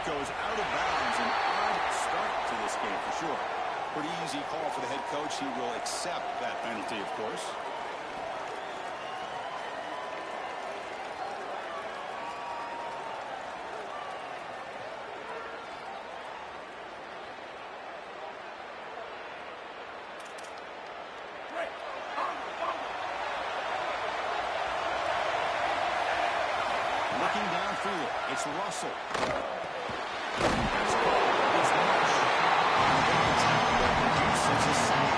goes out of bounds. An odd start to this game for sure. Pretty easy call for the head coach. He will accept that penalty, of course. Looking downfield, it's Russell. That's called. It's Marsh. Produces a sack.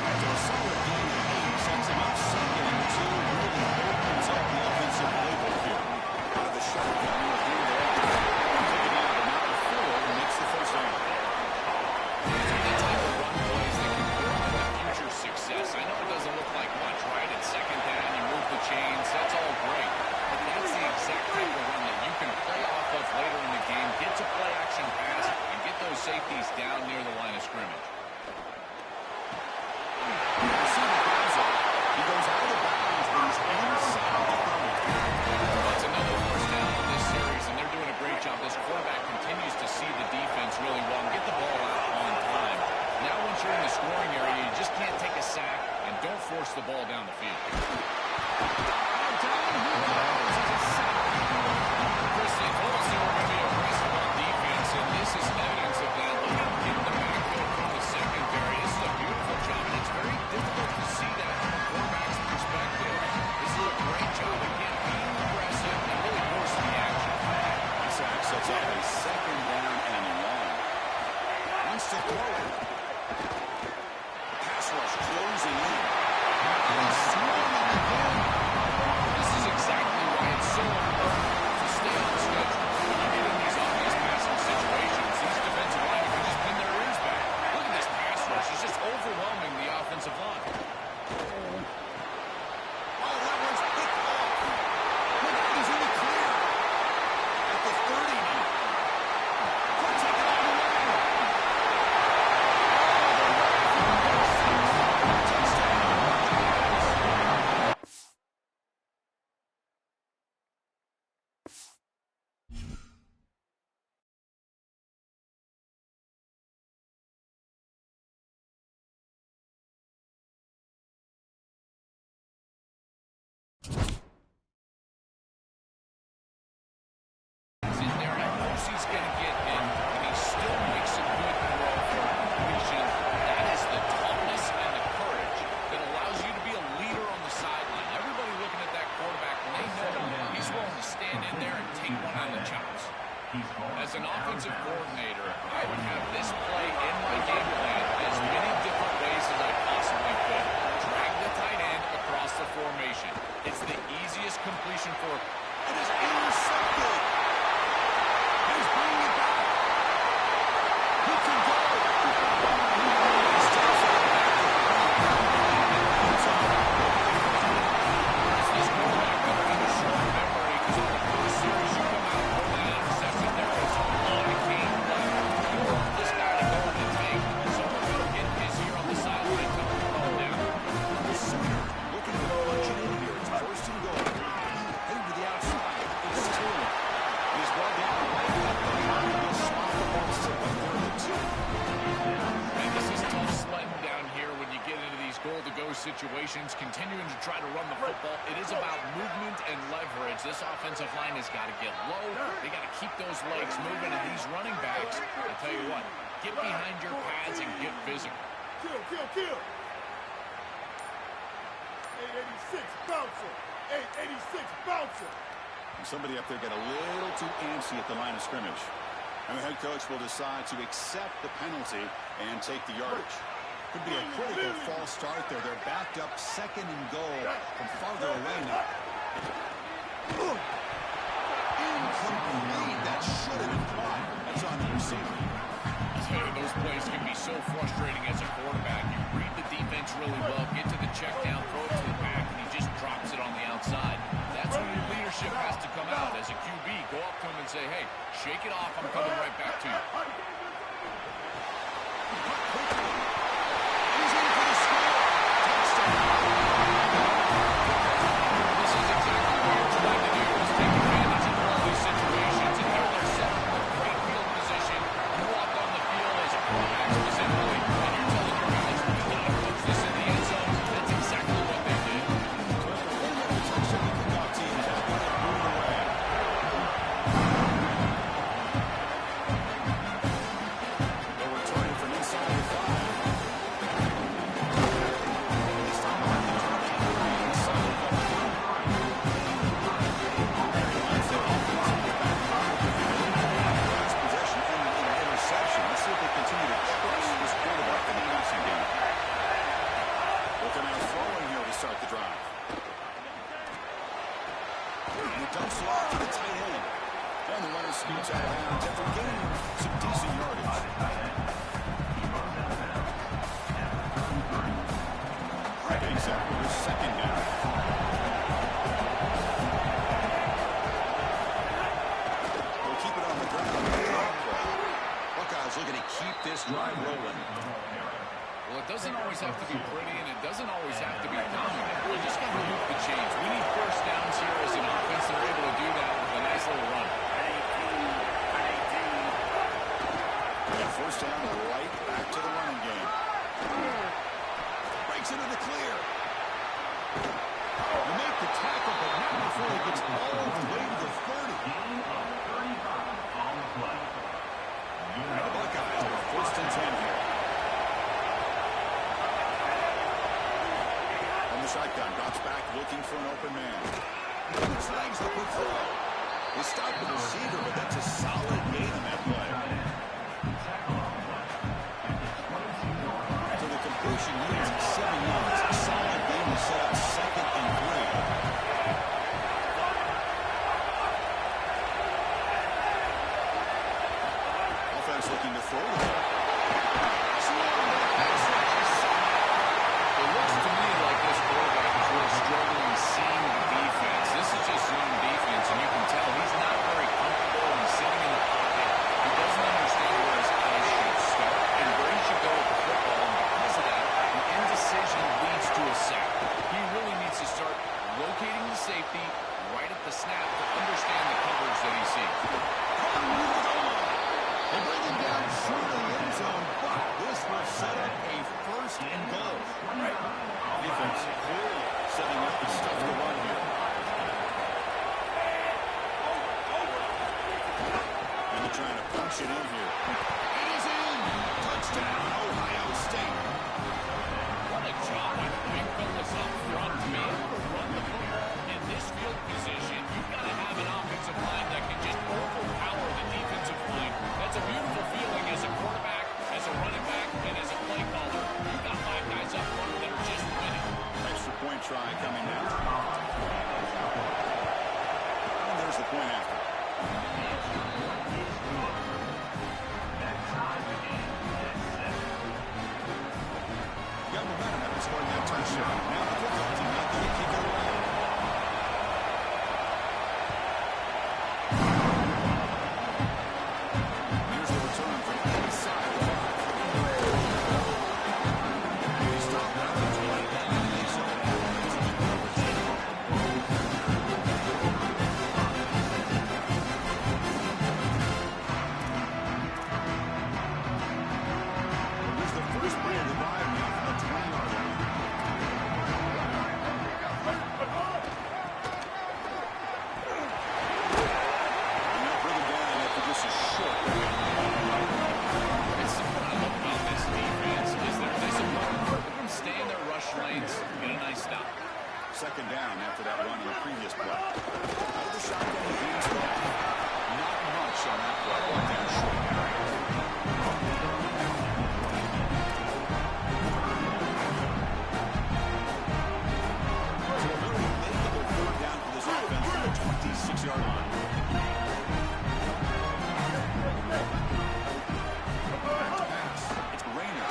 After a solid game of 8, sets him up second and 2. Really opens up the offensive playbook here. Out of the shotgun, he'll hand it off. Taking out the number 4 and makes the first down. Success. I know it doesn't look like much, right? It's second down, you move the chains, that's all great. But that's the exact type of run that you can play off of later in the game, get to play action pass, and get those safeties down near the line of scrimmage. He goes out of bounds, but he's inside the 30. That's another first down in this series, and they're doing a great job. This quarterback continues to see the defense really well and get the ball out on time. Now once you're in the scoring area, you just can't take a sack and don't force the ball down the field. Chris, they told us they were going to be aggressive on defense, and this is evidence of that. Look at him getting the backfield from the secondary. This is a beautiful job, and it's very difficult to see that from a quarterback's perspective. This is a great job, again, being aggressive and really forcing the action. This sack sets up a second down and long. Wants to throw it. Pass rush closing in. This is exactly why it's so important to stay on schedule. When you get in these obvious passing situations, these defensive linemen can just pin their ears back. Look at this pass rush. It's just overwhelming the offensive line. Oh, that one's picked off. Look at he's in the clear. At the 30 now. Could take it all the way. In there, he knows he's going to get in, and he still makes a good throw for completion. That is the toughness and the courage that allows you to be a leader on the sideline. Everybody looking at that quarterback, and they know he's willing to stand in there and take one on the chops. As an offensive coordinator, I would have this play in my game plan as many different ways as I possibly could. Drag the tight end across the formation. It's the easiest completion for him. It is intercepted. He's bringing it back. He can go. He steps it back. This quarterback going into short memory because on the first series you come out with that interception. There is a lot of game left. You want this guy to go in the tank. Someone going to get his here on the sideline to throw him down. The center looking to punch it in here. It's first and goal. Heading to the outside. It's Taylor. He's brought down right at the line. He'll spot the ball sit right there at the 2. And this is tough sledding down here when you get into these goal-to-go situations, continuing to try to run the football. It is about movement and leverage. This offensive line has got to get low. They got to keep those legs moving, and these running backs, I tell you what, get behind your pads and get physical. Kill. 886 bouncer. 886 bouncer. And somebody up there got a little too antsy at the line of scrimmage. And the head coach will decide to accept the penalty and take the yardage. Could be a critical false start there. They're backed up second and goal from farther away now. Incomplete. That should have been caught. That's on the receiver. Those plays can be so frustrating as a quarterback. You read the defense really well, get to the check down, throw it to the back, and he just drops it on the outside. That's when your leadership has to come out. As a QB, go up to him and say, hey, shake it off. I'm coming right back to you. He's in for the score. Touchdown. second down. They'll keep it on the ground. Buckeyes looking to keep this drive rolling. Well, it doesn't always have to be pretty, and it doesn't always have to be dominant. We just got to move the chains. We need first downs here as an offense. They're able to do that with a nice little run. Yeah, first down, right back to the running game. Breaks into the clear. You make the tackle, but not before he gets all the way to the 30. The Buckeyes are first and 10 here. On the shotgun, drops back looking for an open man. Snags the quick throw. They stop the receiver, but that's a solid gain on that play. So the completion leads 7 yards. A solid gain to set up second and 3. Offense looking to throw the ball. It looks to me like this quarterback is really struggling seeing the defense. This is just zone defense, and you can tell he's not very comfortable and sitting in the pocket. He doesn't understand where his eyes should start and where he should go with the football, and because of that, the indecision leads to a sack. He really needs to start locating the safety right at the snap to understand the coverage that he sees. They bring him down short of the end zone, but this will set up a first and goal. Defense clearly setting up the stuff to run here. And they're trying to punch it in here. It is in! Touchdown, Ohio State. What a job by the big fellas up front to be able to run the football in this field position. You've got to have an offensive line that can just overpower the defensive line. That's a beautiful feeling as a quarterback, as a running back, and as a play caller. You've got 5 guys up front that are just winning. Extra point try coming now. And there's the point after. You got momentum after scoring that touchdown. Now the difficulty not going to kick it away. Here's the return from inside the 5. He stopped out of the 20. So that happens. Here's the first play of the drive now from the 20-yard line. And they'll bring him down after just a short period. It's what I love about this defense is their discipline. They can stay in their rush lanes, get a nice stop. Second down after that run in the previous play. Out of the shotgun, he hands it off. Not much on that play. Brought down short. So a very makeable third down for this offense from the 26-yard line. Back to pass. It's Rayner.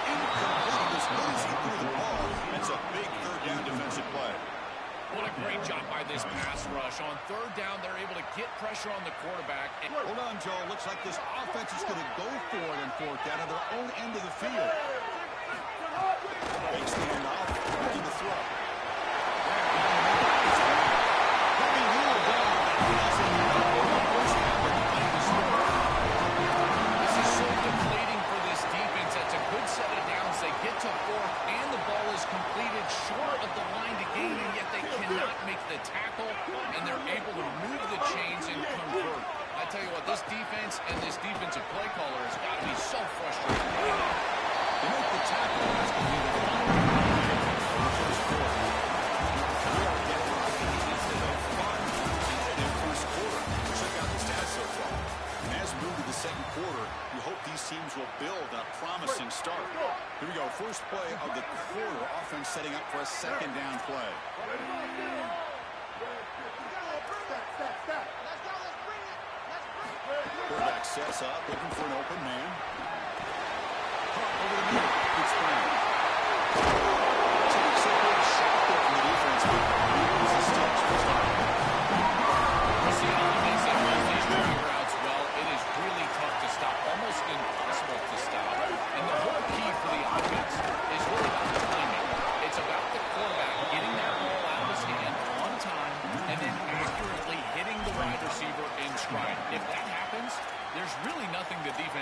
Incomplete. As good as he threw the ball, it's a big third down defensive play. What a great job by this pass rush. On third down, they're able to get pressure on the quarterback. And Hold on, Joe. Looks like this offense is going to go for it on fourth down on their own end of the field. Big stand off, looking to throw. Heavy wheel down. this is so deflating for this defense. That's a good set of downs. They get to fourth, and the ball is completed short of the line to gain, and yet they cannot make the tackle, and they're able to move the chains and convert. I tell you what, this defense and this defensive play caller has got to be so frustrated right now. They make the tackle. That's going to be the final for the first quarter. We are getting into the fun in their first quarter. Check out the stats so far. And as we move to the second quarter, we hope these teams will build on a promising start. Here we go. First play of the quarter. Offense setting up for a second down play. Quarterback sets up, looking for an open man. Over the middle. Good spring.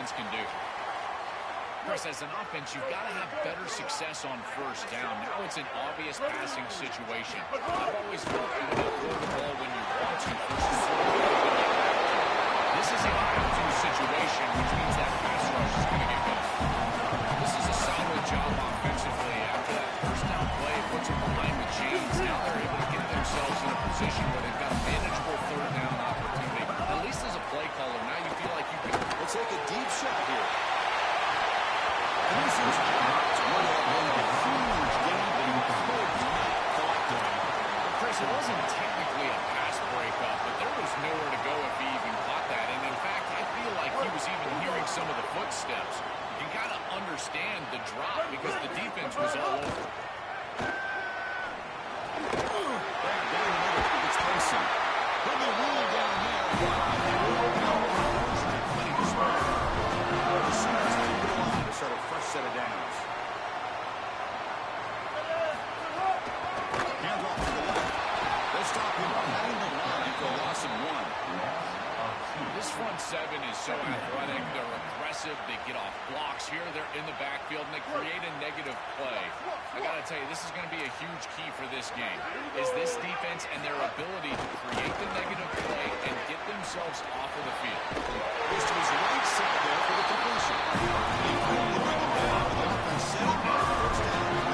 defense can do. Chris, as an offense, you've got to have better success on first down. Now it's an obvious passing situation. I've always felt you can throw the ball when you want to versus when you have to. This is a have-to situation, which means that pass rush is going to get going. This is a solid job offensively. After that first down play, it puts them behind the chains. Now they're able to get themselves in a position where they've got a manageable third down opportunity. At least as a play caller, now you feel like you can. We'll take a deep shot here. And this is blocked. One of a huge game that you could not collect on. Chris, it wasn't technically a pass breakup, but there was nowhere to go if he even caught that. And in fact, I feel like he was even hearing some of the footsteps. You kind of understand the drop because the defense was all over. It's Tyson. He'll be ruled down there. They ruled down the conversion. Plenty to spare. The Sooners keep it on to start a fresh set of downs. Hands off to the left. They'll stop him behind the line for a loss of 1. This front seven is so athletic. They're aggressive. They get off blocks here. They're in the backfield, and they create a negative play. I got to tell you, this is going to be a huge key for this game, is this defense and their ability to create the negative play and get themselves off of the field. Goes to his right side there for the completion. He finally bring it down. The offense set it back. First down at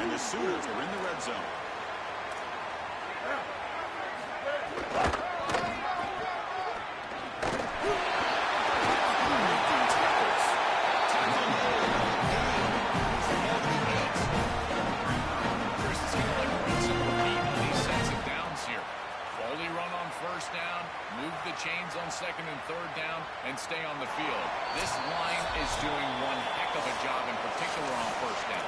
15. And the Sooners are in the red zone. First down, move the chains on second and third down, and stay on the field. This line is doing one heck of a job, in particular on first down.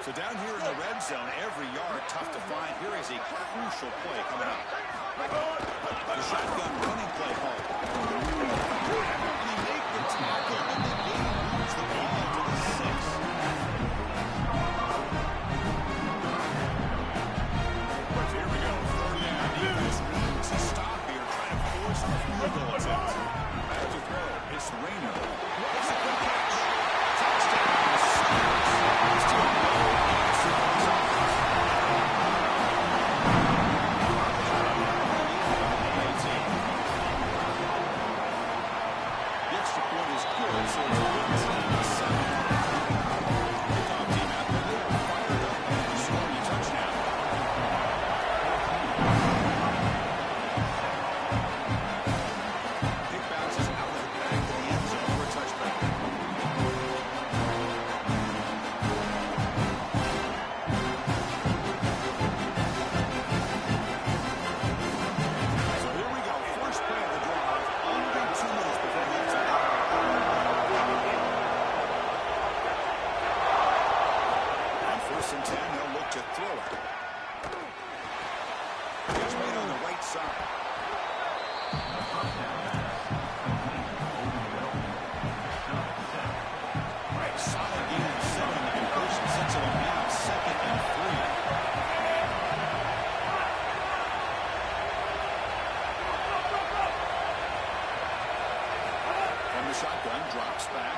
So down here in the red zone, every yard tough to find. Here is a crucial play coming up. The shotgun running play call. And they make the tackle, and then they lose the ball to the 6. Here we go, third down. Eagles needs to stop here, trying to force a field goal attempt. Back to throw, it's Rayner. It's a quick catch. Touchdown, Sooners. Still no answer for this offense. The extra point is good, so it's 15-7. Kickoff team out there, they are fired up and scoring a touchdown. Kick bounces out of the back of the end zone for a touchback. So here we go, first play of the drive, under 2 minutes before halftime. On 1st and 10, they'll look to throw it. Catch made on the right side. Solid gain of 7. The conversion sets it up now, 2nd and 3. From the shotgun, drops back.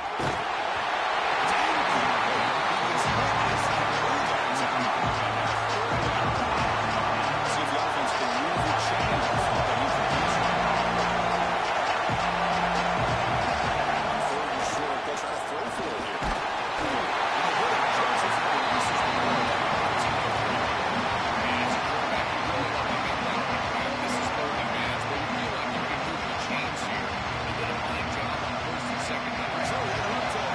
See if the offense can move the chains before they use the position. On 3rd and short, they'll try to throw for it here. This is third and man. Where you feel like you can move the chains here and get a fine job on first and second down. So they're up to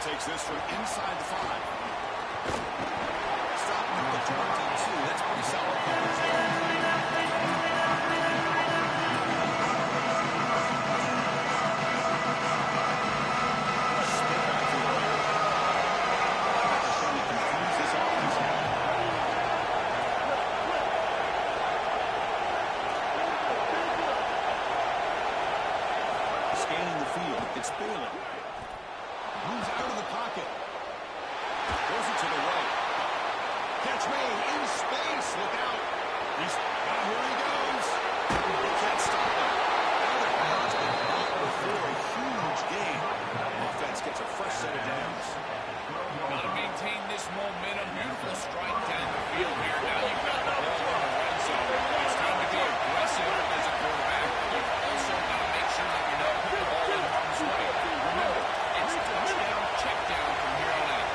takes this from inside the 5. Stopping at the 22. That's pretty solid coverage there. Spin back to the player. They're trying to confuse this offense now. Scanning the field. It's Bailey. Moves out of the pocket. Throws it to the right. Catch made in space. Look out. Here he goes. They can't stop him. Now the ball's been brought before a huge gain. Offense gets a fresh set of downs. Got to maintain this momentum. Beautiful strike down the field here. Now you've got the ball in the red zone. It's time to be aggressive as a quarterback. You've also got to make sure that you know put the ball in harm's way. Remember, it's touchdown, check down from here on out.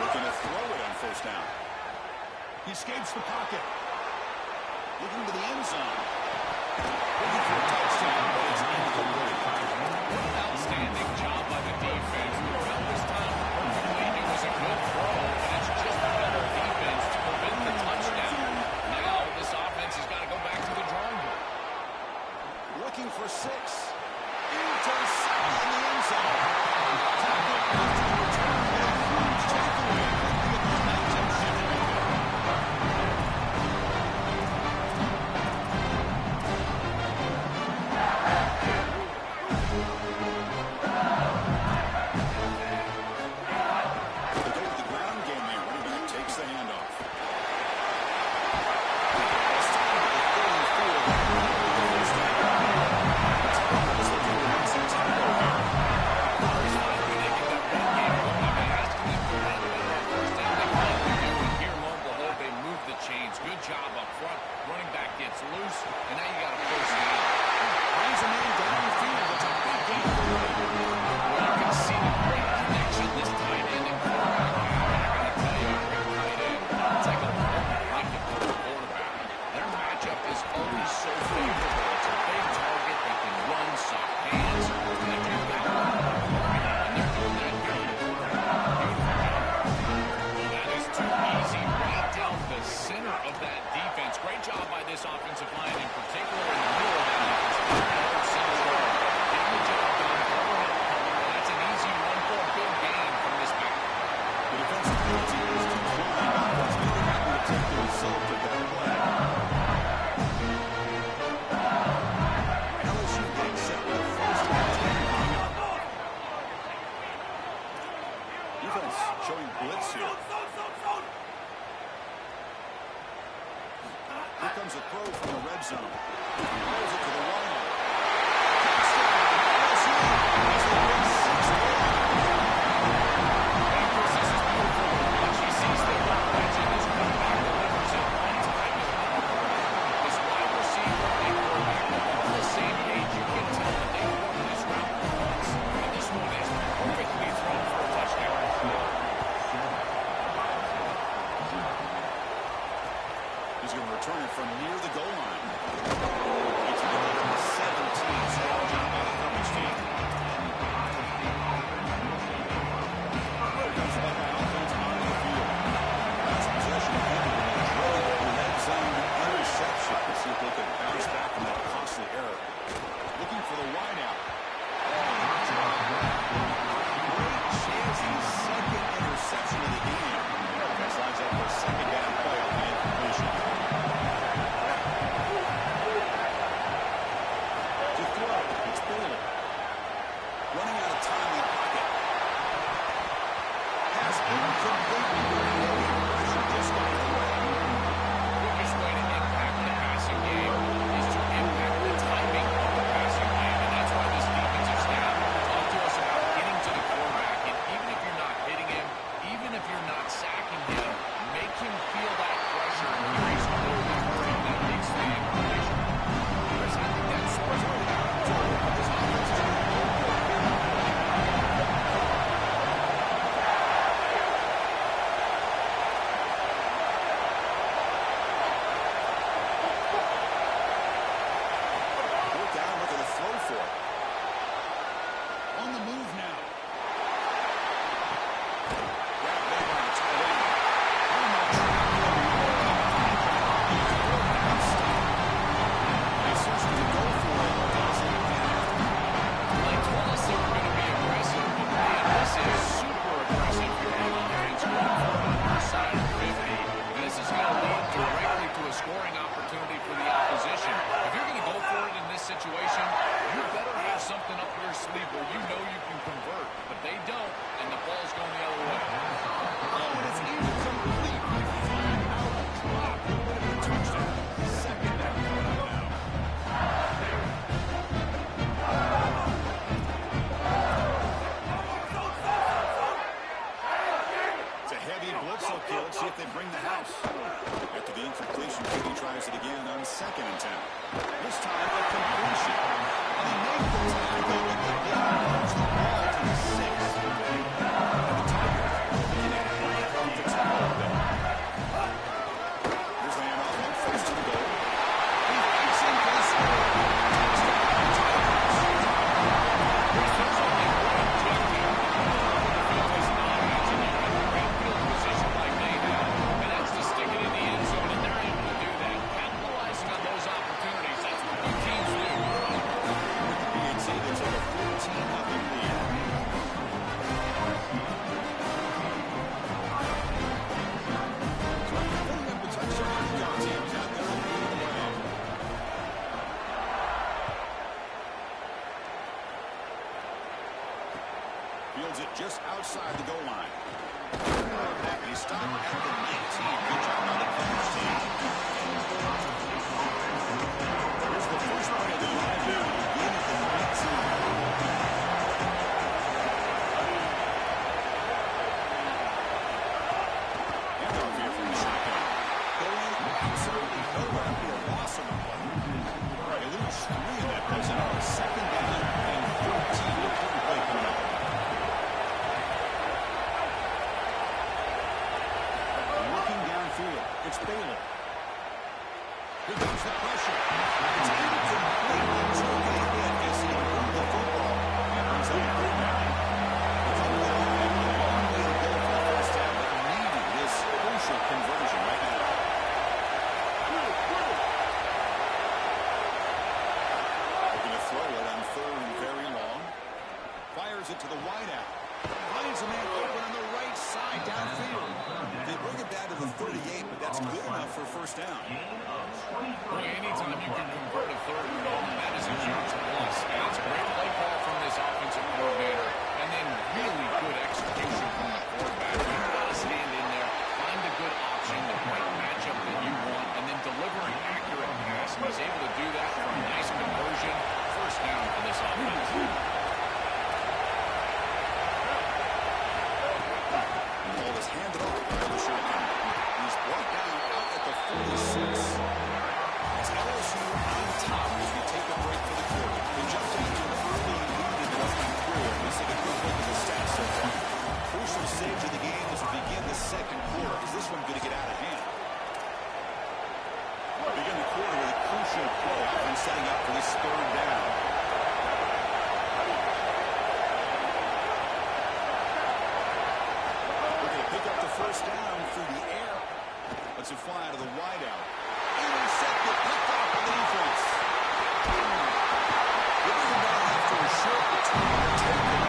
Looking to throw it on first down. He escapes the pocket. Looking to the end zone. Looking for a touchdown, but it's incomplete. What an outstanding job by the defense. Throughout this time, perfectly, it was a good throw, but it's just better defense to prevent the touchdown. Now, this offense has got to go back to the drawing board. Looking for 6. Intercepted in the end zone. Tackle after the return. And a huge takeaway. Could be a momentum shift. They go to the ground game there. Running back takes the handoff. It's time to the 34. Good job up front. Running back gets loose, and now you got a first down. Brings a man downfield. It's a big game for him. Well, you can see the great connection this tight end and quarterback have. And I got to tell you, a great tight end, it's like a quarterback. Their matchup is always so favorable. It's a big target. They can run, soft hands, and they do that. And they're doing that here. That is too easy. Right down the center of that defense. Great job by this offensive line, in particular in the middle of that defense. Getting the job done, covering up cover. That's an easy run for a big gain from this back. The defensive penalty is completely backwards. Neither happy to take the result of that play. LSU getting set with a first and 10. Defense showing blitz here. Here comes a throw from the red zone. He throws it to the wide. Touchdown, LSU. As they win 6-1. This is beautiful to watch. He sees the coverage, and his quarterback delivers it on time as well. This wide receiver and quarterback are on the same page. You can tell that they worked this route once, and this one is perfectly thrown for a touchdown. He's going to return it from near the goal line. It's been up to 17. Strong job by the coverage team. Here comes the Buckeye offense on the field. Last possession ended in a drilled red zone interception. Let's see if they can bounce back from that costly error. Looking for the wideout. Great chance. His second interception of the game. Defense lines up for a second down play on the incompletion. To throw, it's Bailey. Running out of time in the pocket. Pass incomplete. Pressure just got away. Quickest way to impact the passing game is to impact the timing of the passing game, and that's why this defensive staff talk to us about getting to the quarterback, and even if you're not hitting him, even if you're not sacking him, make him feel that pressure, and here he's clearly hurting that big swing completion. Chris, I think that's sort of this offense is heavy blitz look here. Let's see if they bring the house. After the incompletion, Cody tries it again on 2nd and 10. This time, a completion. And he made the tackle, but the ball moves the ball to the 6. And the Tigers looking at blank up the tackle a bit. Here's the handoff on 1st and goal. He fakes in for the score. Touchdown, Tigers. There's only one objective. The field is not matching up in a great field position like they have, and that's to stick it in the end zone, and they're able to do that. Capitalizing on those opportunities, that's what good teams do. With the PNC, they take a 14-0 lead. So putting up a touchdown, the team's out there leading the way. Fields it just outside the goal line. He stopped at the 19. Good job by the Cardinals team. Here's the first play of the drive here. Again at the 19. Handoff here from the shotgun. Going absolutely nowhere after a loss on the play. They lose 3 in that play. So now 2nd down and 14. Important play coming up. Looking downfield, it's Baylor. Here comes the pressure. It's incomplete. Took a hit as he moved the football. And brings up 3rd down. The Cardinals have a long way to go for the first down, but needing this crucial conversion right now. Looking to throw it on 3rd and very long. Fires it to the wideout. Finds a man open on the right side downfield. They bring it down to the 38, but that's good enough for 1st down. Boy, anytime you can convert a 3rd and goal, that is a huge plus. And it's a great play call from this offensive coordinator. And then really good execution from the quarterback. You've got to stand in there, find a good option, the right matchup that you want, and then deliver an accurate pass. And he's able to do that for a nice conversion. 1st down for this offense. Ball is handed off by the shotgun. He's brought down out at the 46. It's LSU on top as we take a break for the quarter. They jumped into an early lead in the opening period. Let's take a quick look at the stats so far. Crucial stage of the game as we begin the 2nd quarter. Is this one going to get out of hand? We'll begin the quarter with a crucial play and setting up for this 3rd down. Pick up the 1st down through the air. Lets it fly out of the wideout. Intercepted, picked off the defense. Giving the ball after a short return.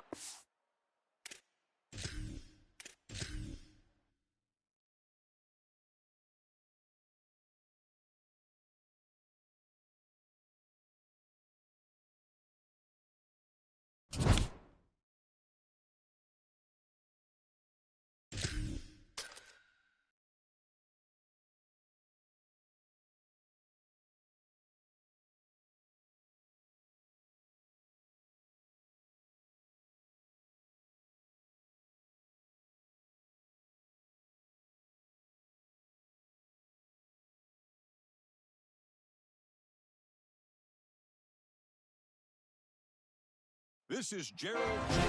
This is Gerald J.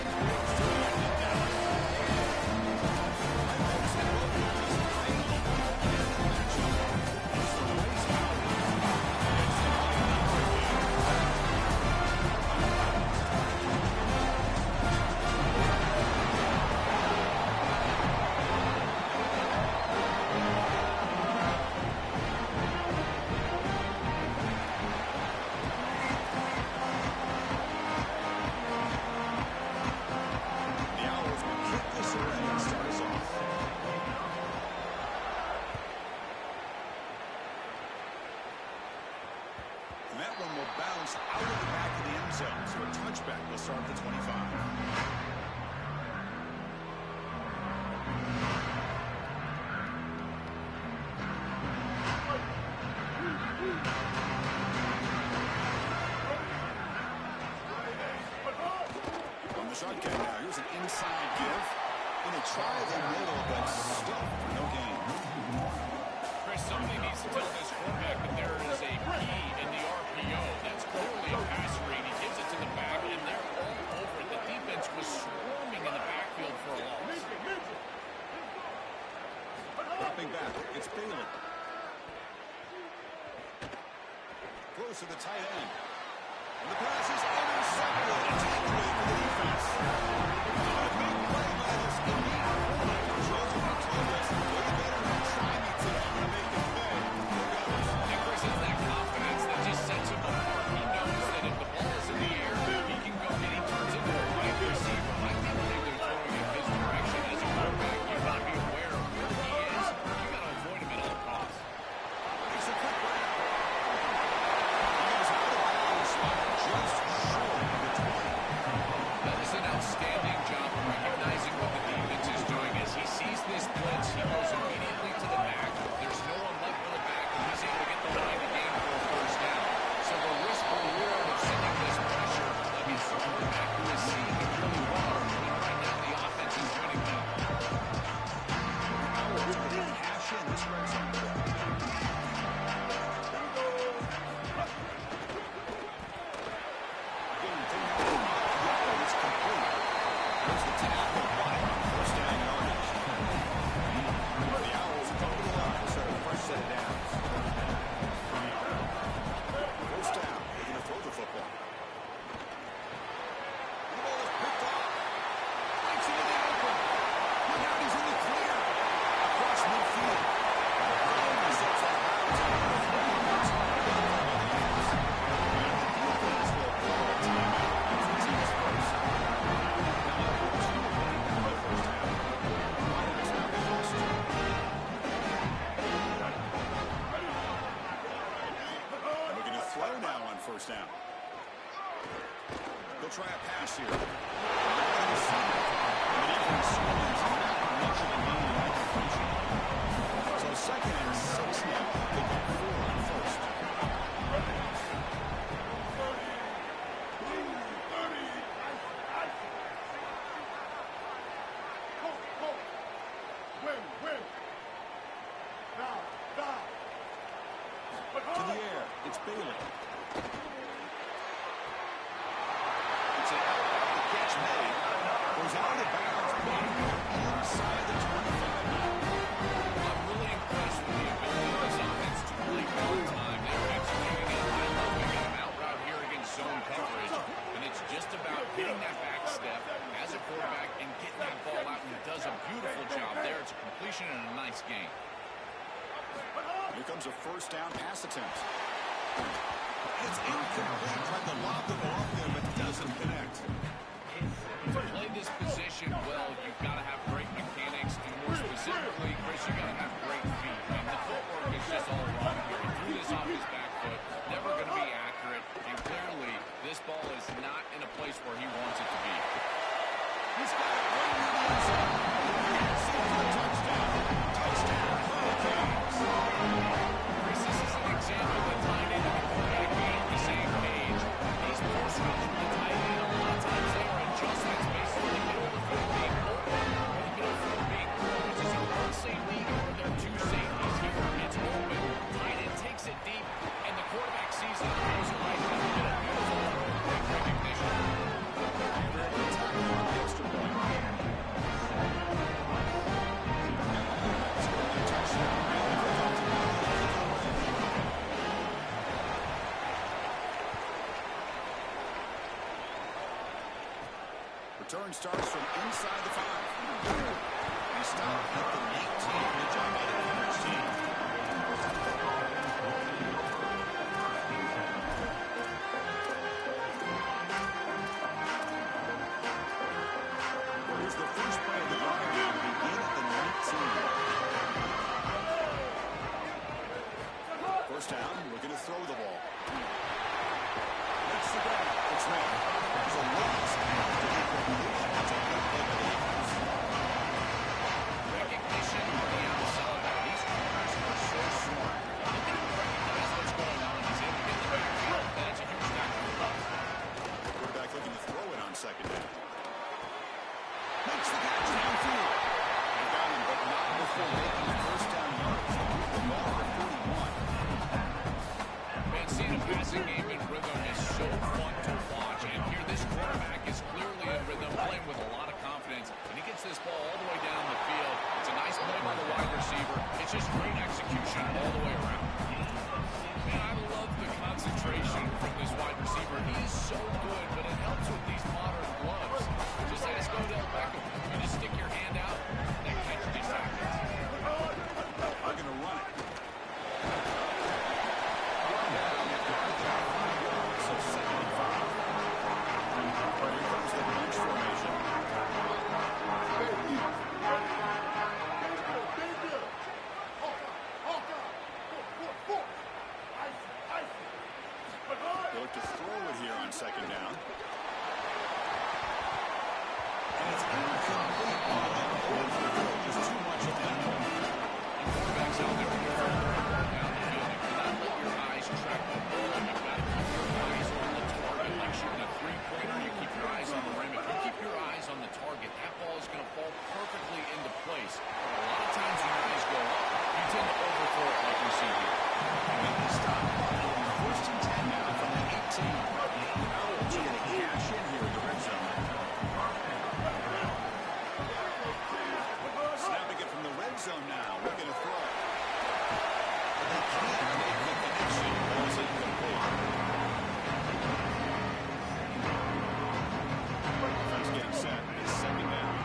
And that one will bounce out of the back of the end zone. So a touchback will start at the 25. On the shotgun now, here's an inside give. And a try in the middle, but stuffed for no gain. Chris, somebody needs to tell this quarterback that there is a P in the RPO. That's clearly a pass read. He gives it to the back, and they're all over it. The defense was swarming in the backfield for a loss. Dropping back, it's Bailey. Close to the tight end. And the pass is intercepted. A takeaway for the defense. And a big play by this elite quarterback, Joseph Thomas. Way better than trying me today. I'm going to make it pay. Here goes. And Chris, it's that confidence that just sets him apart. He knows that if the ball is in the air, he can go get it. Turns into a wide receiver. I can't believe they're throwing it his direction. As a quarterback, you've got to be aware of where he is. You've got to avoid him at all costs. It's a quick round. He goes out of bounds, just short of the 20. That is an outstanding job of recognizing what the defense is doing. As he sees this blitz, he goes immediately to the back. There's no one left for the back, and he's able to get the line to gain for a first down. So the risk-reward of sending this pressure against the quarterback who is seeing it really well, and right now the offense is winning them. Cash in this red zone. It's complete. There's the tackle. First down yardage. The Owls come to the line, so fresh set of downs. First down. They're going to throw the football. The ball is picked off. Breaks into the open. Look out, he's in the clear. Across midfield. He sets that bounds on the defense. And the defense will call a timeout. It's his first. Looking to throw now on first down. He'll try a pass here. So second and 6 now. Pick up 4 on first. To the air. It's Bailey. It's an out. The catch made. Goes out of bounds. Inside the 25 now. I'm really impressed with the ability of this offense to play one time. They're executing at a high level. They got him out route here against zone coverage, and it's just about getting that back step as a quarterback and getting that ball out, and he does a beautiful job there. It's a completion and a nice game. Here comes a first down pass attempt. It's incomplete. Tried to lob the ball there, but doesn't connect. To play this position well, you've got to have great mechanics, and more specifically, Chris, you've got to have great feet. And the footwork is just all wrong here. He threw this off his back foot, never going to be accurate, and clearly this ball is not in a place where he wants it to be. He's got it right near the end zone. Touchdown. Touchdown. Hurricanes. Chris, this is an example of the tight end and the quarterback being on the same page. These post routes from the tight end, a lot of times they are adjustments based on the middle of the field being open or the middle of the field being closed. Is it one safety or are there two safeties here? It's open. Tight end takes it deep, and the quarterback sees it and throws it right down the middle. Beautiful quick recognition. Extra point. Return starts from inside the 5. He stopped at the 19. Good job by the coverage team. Here's the first play of the drive. Begin at the 19. First down, looking to throw the ball. That's the down. It's ran. There's a loss after the completion. It's a good play by the defense. Recognition on the outside. These corners are so smart. They didn't recognize what's going on. He's able to get the backfield. That is a huge factor for us. Quarterback looking to throw it on second down. Makes the catch downfield. motion all the way around. Man, I love the concentration from this wide receiver. He is so good, but it helps with these modern gloves. Just ask Odell Beckham. You just stick your hand out, that catch just happens. They're going to run it. So 2nd and 5. Here comes the bunch formation. They look to throw it here on 2nd down. And it's incomplete. There's too much of that. Quarterbacks out there when you're down the field. You cannot let your eyes track the ball. You've got to keep your eyes on the target. Like shooting a three-pointer, you keep your eyes on the rim. If you keep your eyes on the target, that ball is going to fall perfectly into place. A lot of times when your eyes go up, you tend to overthrow it like we see here. And he stopped. 1st and 10 now from the 18. Now we're going to cash in here in the red zone. Snapping it from the red zone now. We're going to throw. They can't make the connection. Ball's incomplete. Defense getting set. It's 2nd down.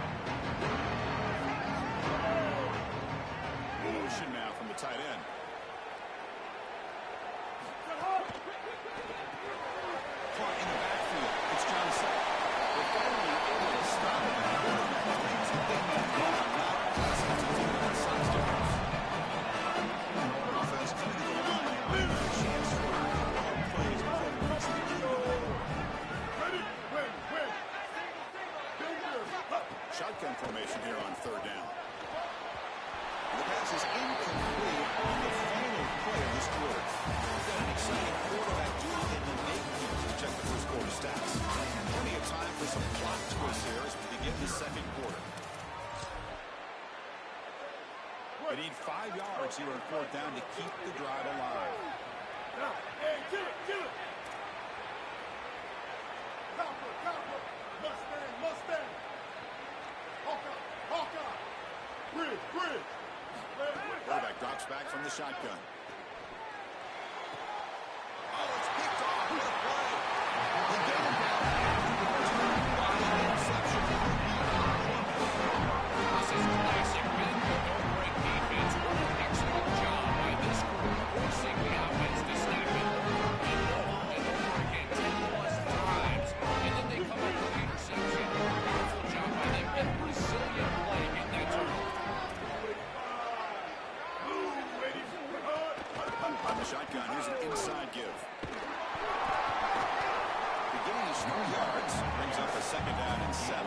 Motion now from the tight end. Caught in the backfield. It's Johnson. They're finally able to stop him. He's been gone. Not pleasant to do that size difference. Offense coming to the line. A chance for long plays before we reach the end goal. Ready? Win. Shotgun formation here on 3rd down. The pass is incomplete on the final play of this quarter. We've got an exciting quarterback duel in the making as we check the first quarter stats. Plenty of time for some plot twists here as we begin the 2nd quarter. They need 5 yards here on 4th down to keep the drive alive. Now, hey, kill it. Copper. Mustang. Hawkeye. Bridge. Quarterback drops back from the shotgun. Oh, it's picked off. What a play. They get him down. Interception. This is classic bend but don't break defense. What an excellent job by this group forcing the offense to snap it over and over again. 10-plus drives, and then they come up with the interception. Beautiful job by them and resilient play getting that turnover. On the shotgun, here's an inside give. The gain is 3 yards. Brings up a 2nd down and 7.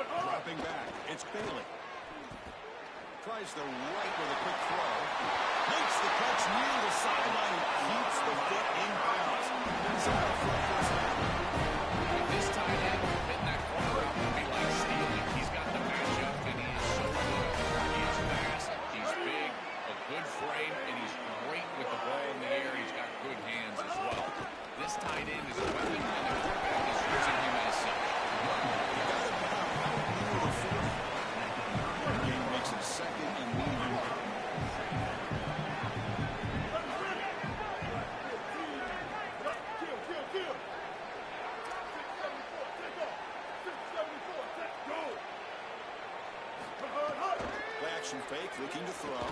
Dropping back, it's Bailey. Tries the right with a quick throw. Makes the catch near the sideline and keeps the foot in bounds. Brings it out for a 1st down. With this tight end, hitting that corner route would be like stealing. He's got the matchup, and he is so good. He is fast, he's big, a good frame, and he's great with the ball in the air. He's got good hands as well. This tight end is a weapon, and the quarterback is using him as such. Game makes it 2nd and medium. Kill. 674, take off. 674, let's go. Play action fake, looking to throw.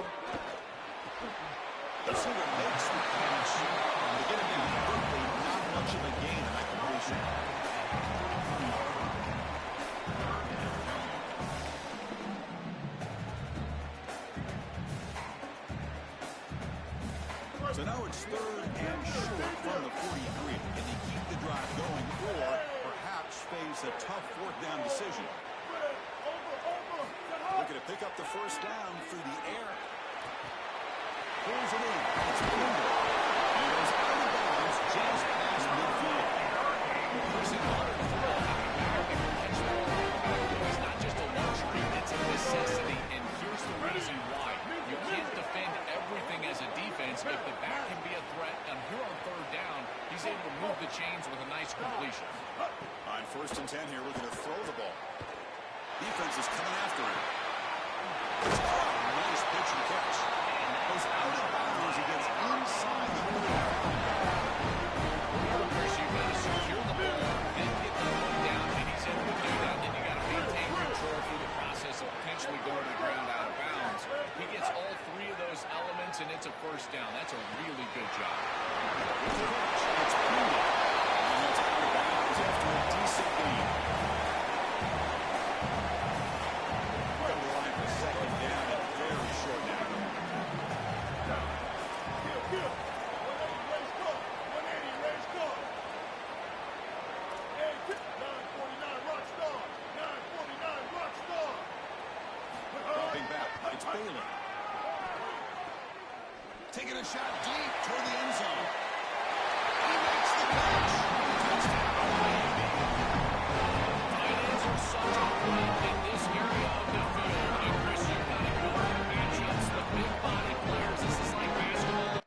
Receiver makes the catch. To get him down quickly, not much of a gain in that completion. So now it's 3rd and short from the 43. Can they keep the drive going or perhaps face a tough 4th down decision? Looking to pick up the 1st down through the air. Pulls it in. It's Boomer. And it goes out of bounds just past midfield. Listen, modern football, having a back that can catch the ball is not just a luxury, it's a necessity, and here's the reason why. necessarily going to the ground out of bounds. He gets all three of those elements, and it's a first down. That's a really good job. It's Pruitt. And it's out of bounds after a decent gain. From the line for second down and very short now. Kill. 180 race car. 180 race car. Hey, 949 rock star. 949 rock star. Dropping back. It's Bailey. Taking a shot deep toward the end zone. He makes the catch. Touchdown, Miami. Tight ends are such a threat in this area of the field. And Chris, you've got to go for matchups, the big body players. This is like basketball.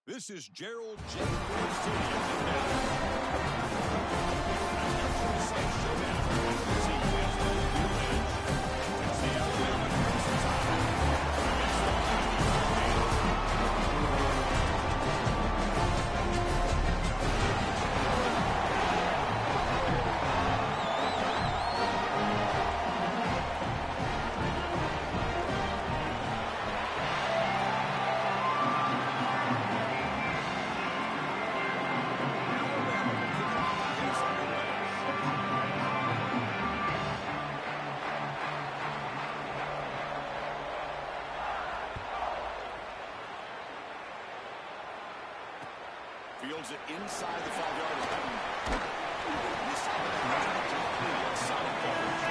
This is Gerald J. Ford Stadium in Dallas. Showdown. The team has the field edge. It's the Alabama Crimson Tide against the Miami fields it inside the 5-yard line. This time, solid coverage.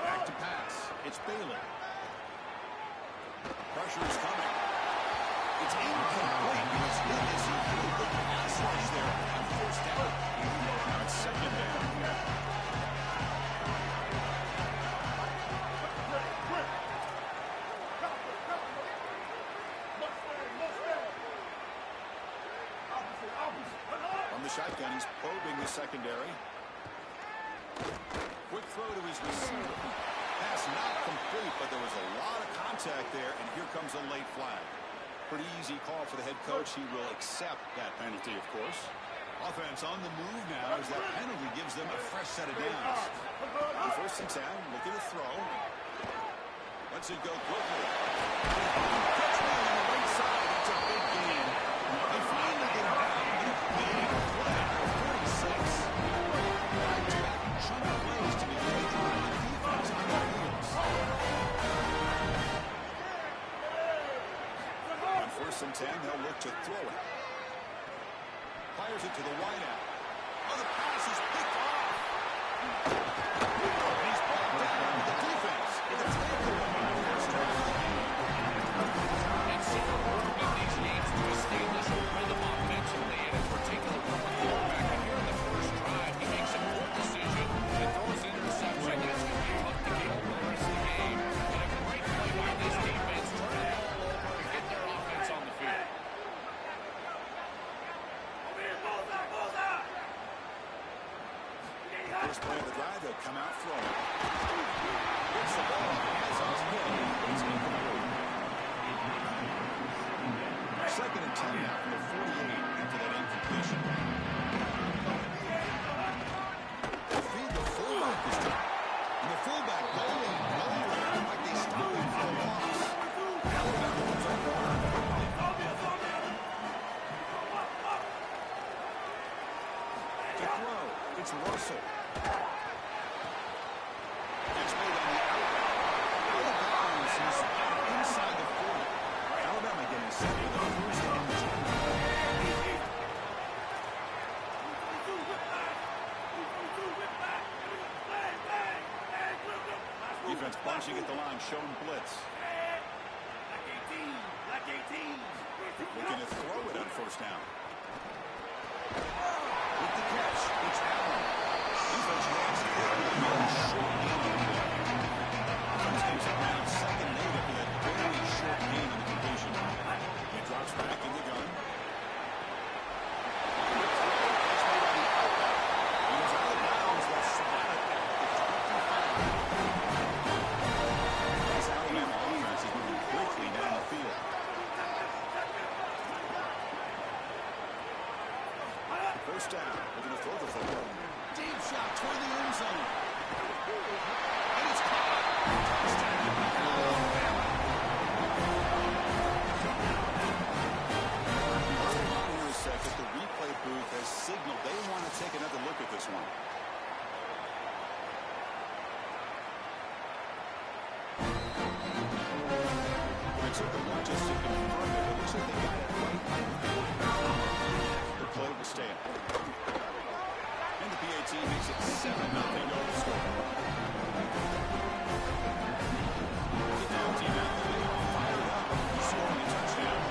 Back to pass. It's Bailey. Pressure is coming. It's incomplete. It's good as he really good pass rush there on first down. Now it's second down. From the shotgun, he's probing the secondary. Quick throw to his receiver. Pass not complete, but there was a lot of contact there, and here comes a late flag. Pretty easy call for the head coach. He will accept that penalty, of course. Offense on the move now as that penalty gives them a fresh set of downs. On 1st and 10, looking to throw. Lets it go quickly. Touchdown on the right side. That's a big gain. They finally get it down. Big play for 46. Back-to-back chunk plays to begin the drive. Defense on the heels. On 1st and 10, they'll look to throw it. Fires it to the wideout. Oh, the pass is picked off. And he's brought down with the defense. With a takeaway. First drive of the game. It's so important in these games to establish a rhythm offensively, and in particular from a quarterback. And here in the first drive, he makes a poor decision and throws an interception. That's going to be tough to get over the rest of the game. And a great play by this defense, turn the ball over and get their offense on the field. First play of the drive, they'll come out throwing. Gets the ball, has his head, but it's incomplete. 2nd and 10 now from the 48 after that incompletion. The feed, the fullback is down. And the fullback going nowhere like they stopped him for a loss. Alabama wins a corner. To throw, it's Russell. It's made on the out of bounds. He's inside the 40. Alabama getting set for the first and 10. Defense bunching at the line, showing blitz. Looking to throw it on first down. With the catch, it's Allen. Defense lands it short game. Offense gives up now second made after that very short gain in the completion. He drops back in the gun. He was out of bounds. That's spot at the 25. This Alabama offense is moving quickly down the field. First down. We're going to throw the football. Deep shot toward the end zone. And it's caught. Touchdown, Alabama. Hold on here a second. The replay booth has signaled they want to take another look at this one. It took a lot just to confirm it. It looks like they got it right. The play will stand. And the PAT makes it 7-0 over score. The down team athlete all fired up, scoring a touchdown.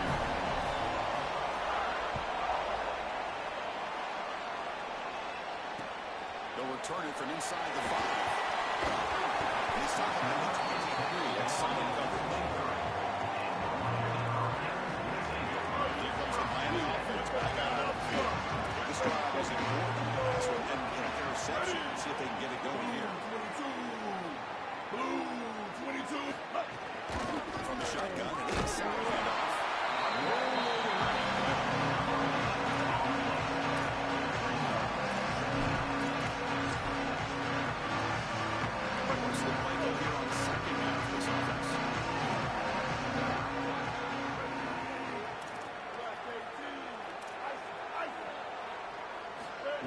They'll return it from inside the 5. And it's stopped at the 23 at solid coverage. Here comes the Miami offense back out of the field. This drive is important. So then get an interception and see if they can get it going here. Blue 22. From the shotgun, an inside handoff. What's the play go here on the second half of this offense?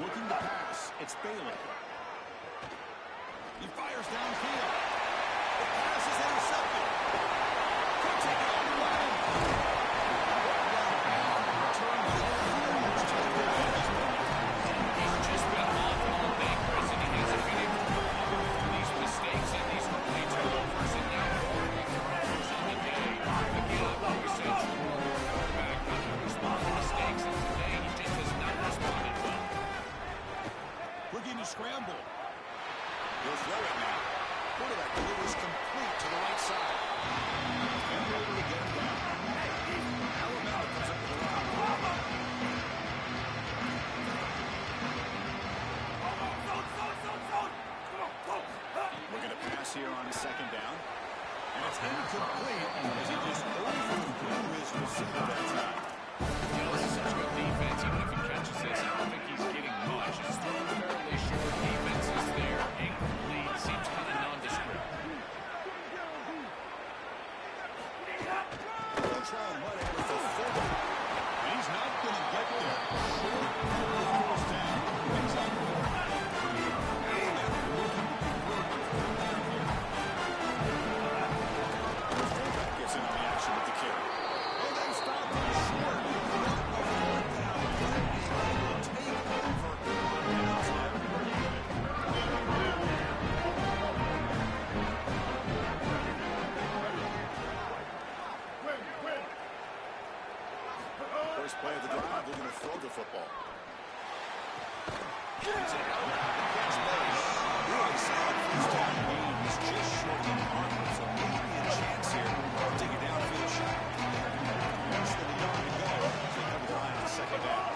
Looking to pass. It's Bailey. He fires downfield. The pass is intercepted. Could take it all the way. Return to the He's just been off all day, Chris, and he hasn't been able to recover from these mistakes and these early turnovers, and now 4 turnovers on the day. Again, like we said, quarterback doesn't respond to mistakes, and today he just has not responded well. looking to scramble. He'll throw it now. Quarterback delivers complete to the right side. And able to get him down. Alabama comes up with the line. We're going to pass here on the second down. And it's incomplete as he just overthrew his receiver that time. You know, this is such good defense. Even if he catches this, I don't think he's getting much. It's thrown fairly short. Defense is there. Incomplete. Seems kind of nondescript. They'll try and run it with the foot. He's not going to get there. Short first down. Brings up gets in on the action with the carry. And then stop him short. Take First play of the drive, they're going to throw the football. It's it out. Catch made. Really solid first down gain. He's just short of Arnold, so maybe a chance here to take a downfield shot. Less than a yard to go. They cover the line on second down.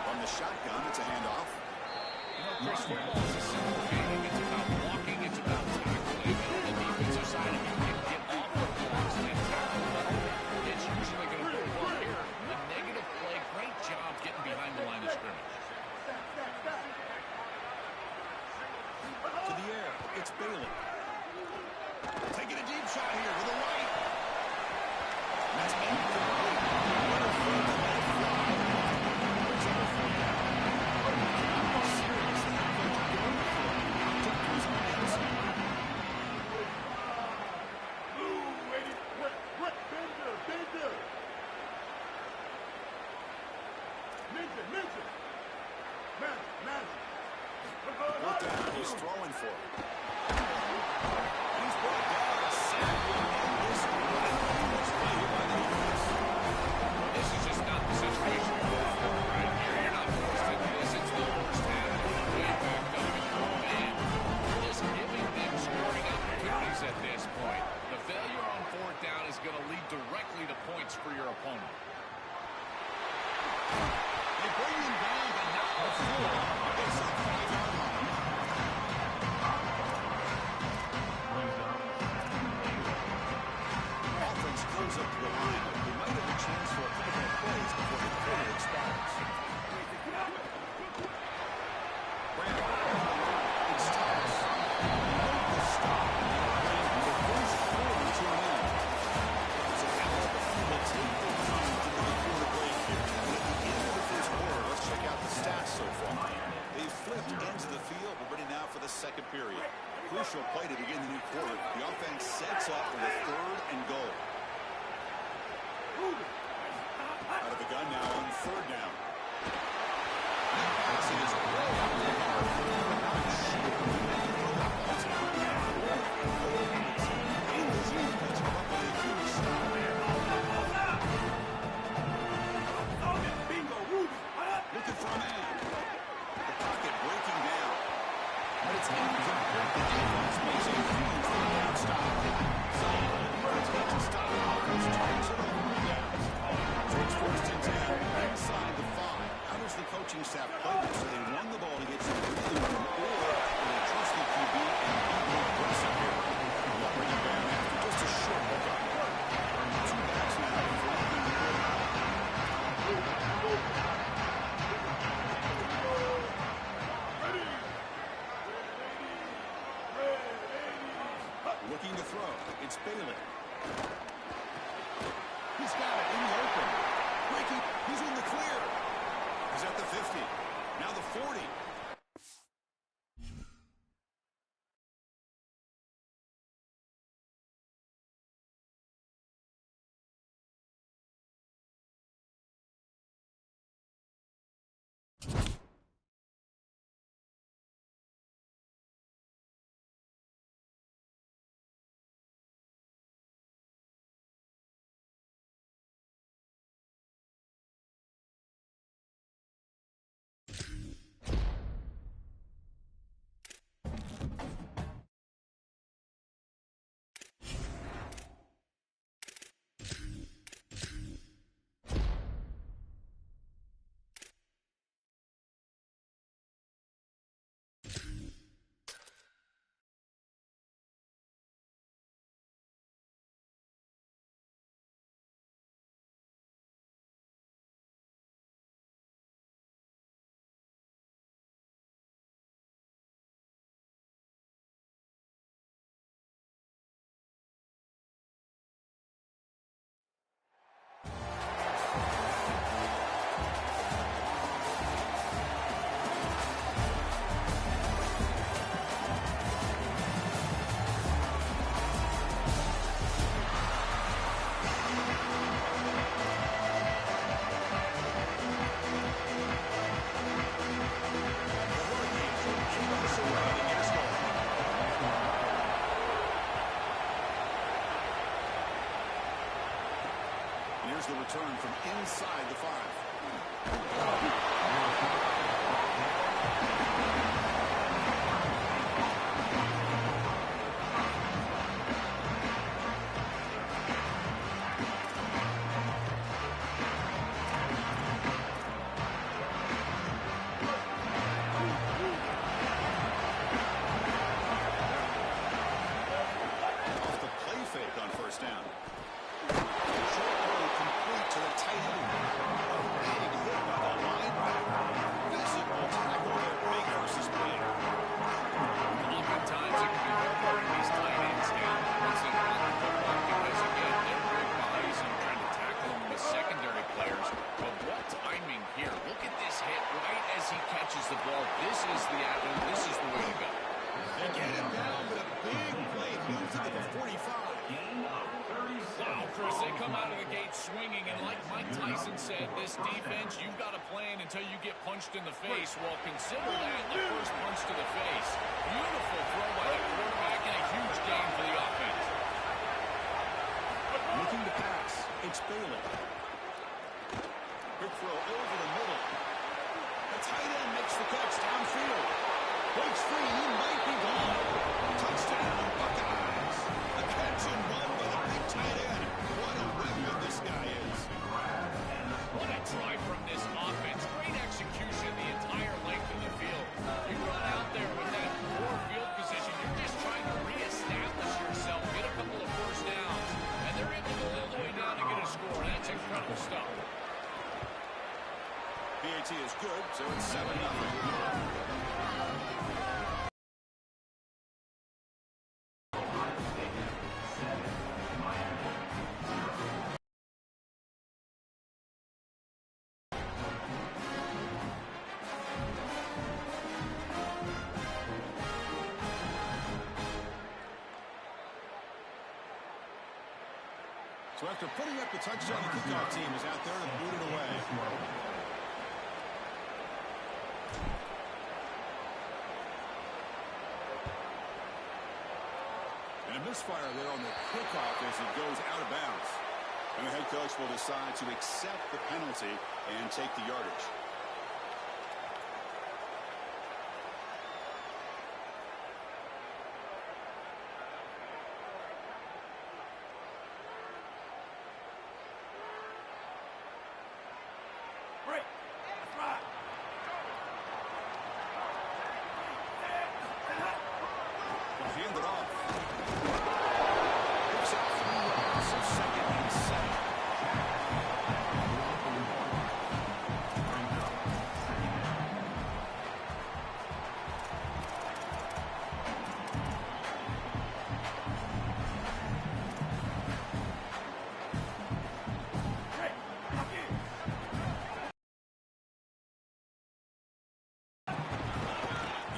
From the shotgun, it's a handoff. You know, Chris, football is a simple game. It's about walking. It's about tackling. On the defensive side, if you can get off the blocks and tackle well, it's usually going to go well here. A negative play. Great job getting behind the line of scrimmage. To the air, it's Bailey. Taking a deep shot here with a right. That's incomplete. Wonderful. Let it fly. Brings up a 4 down. Serious. They're going to go for it. second period. Crucial play to begin the new quarter. The offense sets up for the 3rd and goal. Out of the gun now on 3rd down. That pass is way out of the park. Not sure who made the throw that ball to. And the team catches up with a huge stop. Looking for a man. The pocket breaking down. But it's incomplete. The defense makes a huge third stop. Solid defense to stop. Offense turns it over on downs. So it's 1st and 10 inside the 5. How does the coaching staff play this? So they run the ball to get some breathing room, or they trust the QB and be more aggressive here. We'll bring it back after just a short look on it. 2 backs now for opening the quarter. Looking to throw. It's Bailey. He's got it in the open. Breaking. He's in the clear. He's at the 50. Now the 40. Here's the return from inside the 5. Off the play fake on 1st down. The ball. This is the avenue. This is the way to go. They get him down with a big play. He moves it to the 45. Wow, Chris, they come out of the gate swinging, and like Mike Tyson said, this defense, you've got to plan until you get punched in the face. Well, consider that the first punch to the face. Beautiful throw by the quarterback and a huge gain for the offense. Looking to pass. It's Bailey. Quick throw over the middle. The tight end makes the catch downfield. Breaks free. He might be gone. Touchdown, Buckeyes. A catch and run by the big tight end. What a weapon this guy is. What a try from this offense. Great execution the entire length of the field. You run out there with that poor field position. You're just trying to reestablish yourself, get a couple of first downs, and they're able to go all the way down to get a score. That's So after putting up the touchdown, the kickoff team is out there to boot it away. And a misfire there on the kickoff as it goes out of bounds. And the head coach will decide to accept the penalty and take the yardage. Hand it off. Picks up 3 yards, so 2nd and 7.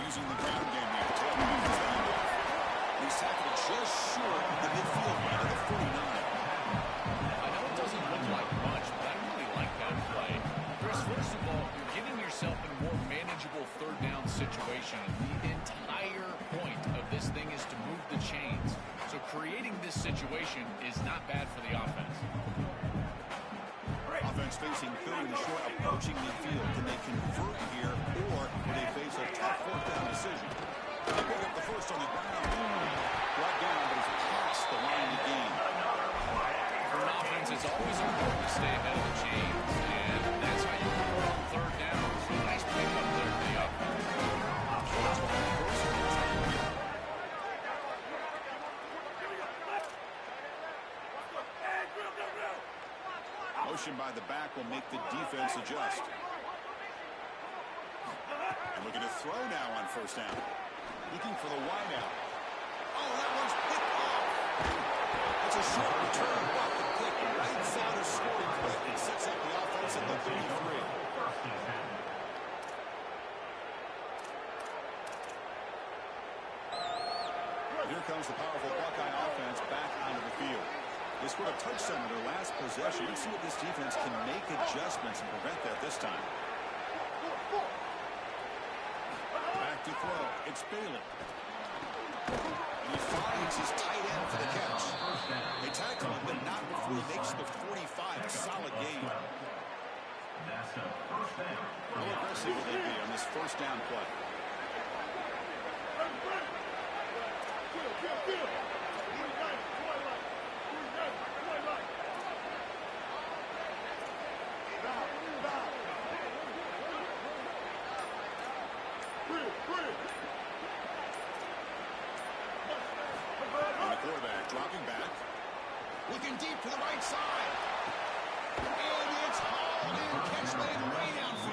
Using the ground game here. He's tackled just short of the midfield line of the 49. I know it doesn't look like much, but I really like that play. Chris, first of all, you're getting yourself in a more manageable third down situation. The entire point of this thing is to move the chains. So creating this situation is not bad for the offense. Offense facing 3rd and short, approaching midfield. Can they convert here, or will they face a tough 4th down decision? They pick up the first on the ground. Brought down, but it's past the line of the game. For an offense, it's always important to stay ahead of the chains, and that's how you convert on 3rd down. So nice pickup there for the offense. Motion by the back will make the defense adjust. And looking to throw now on 1st down. Looking for the wideout. Oh, that one's picked off. It's a short return. Off the pick. Right side of scoring foot. It sets up the offense at the 33. Here comes the powerful Buckeye offense back onto the field. They scored a touchdown in their last possession. Let's see if this defense can make adjustments and prevent that this time. Back to throw. It's Bailey. And he finds his tight end for the catch. They tackle him, but not before he makes the 45. A solid game. How aggressive will they be on this 1st down play? And the quarterback dropping back. Looking deep to the right side. And it's hauled in. Catch made way downfield.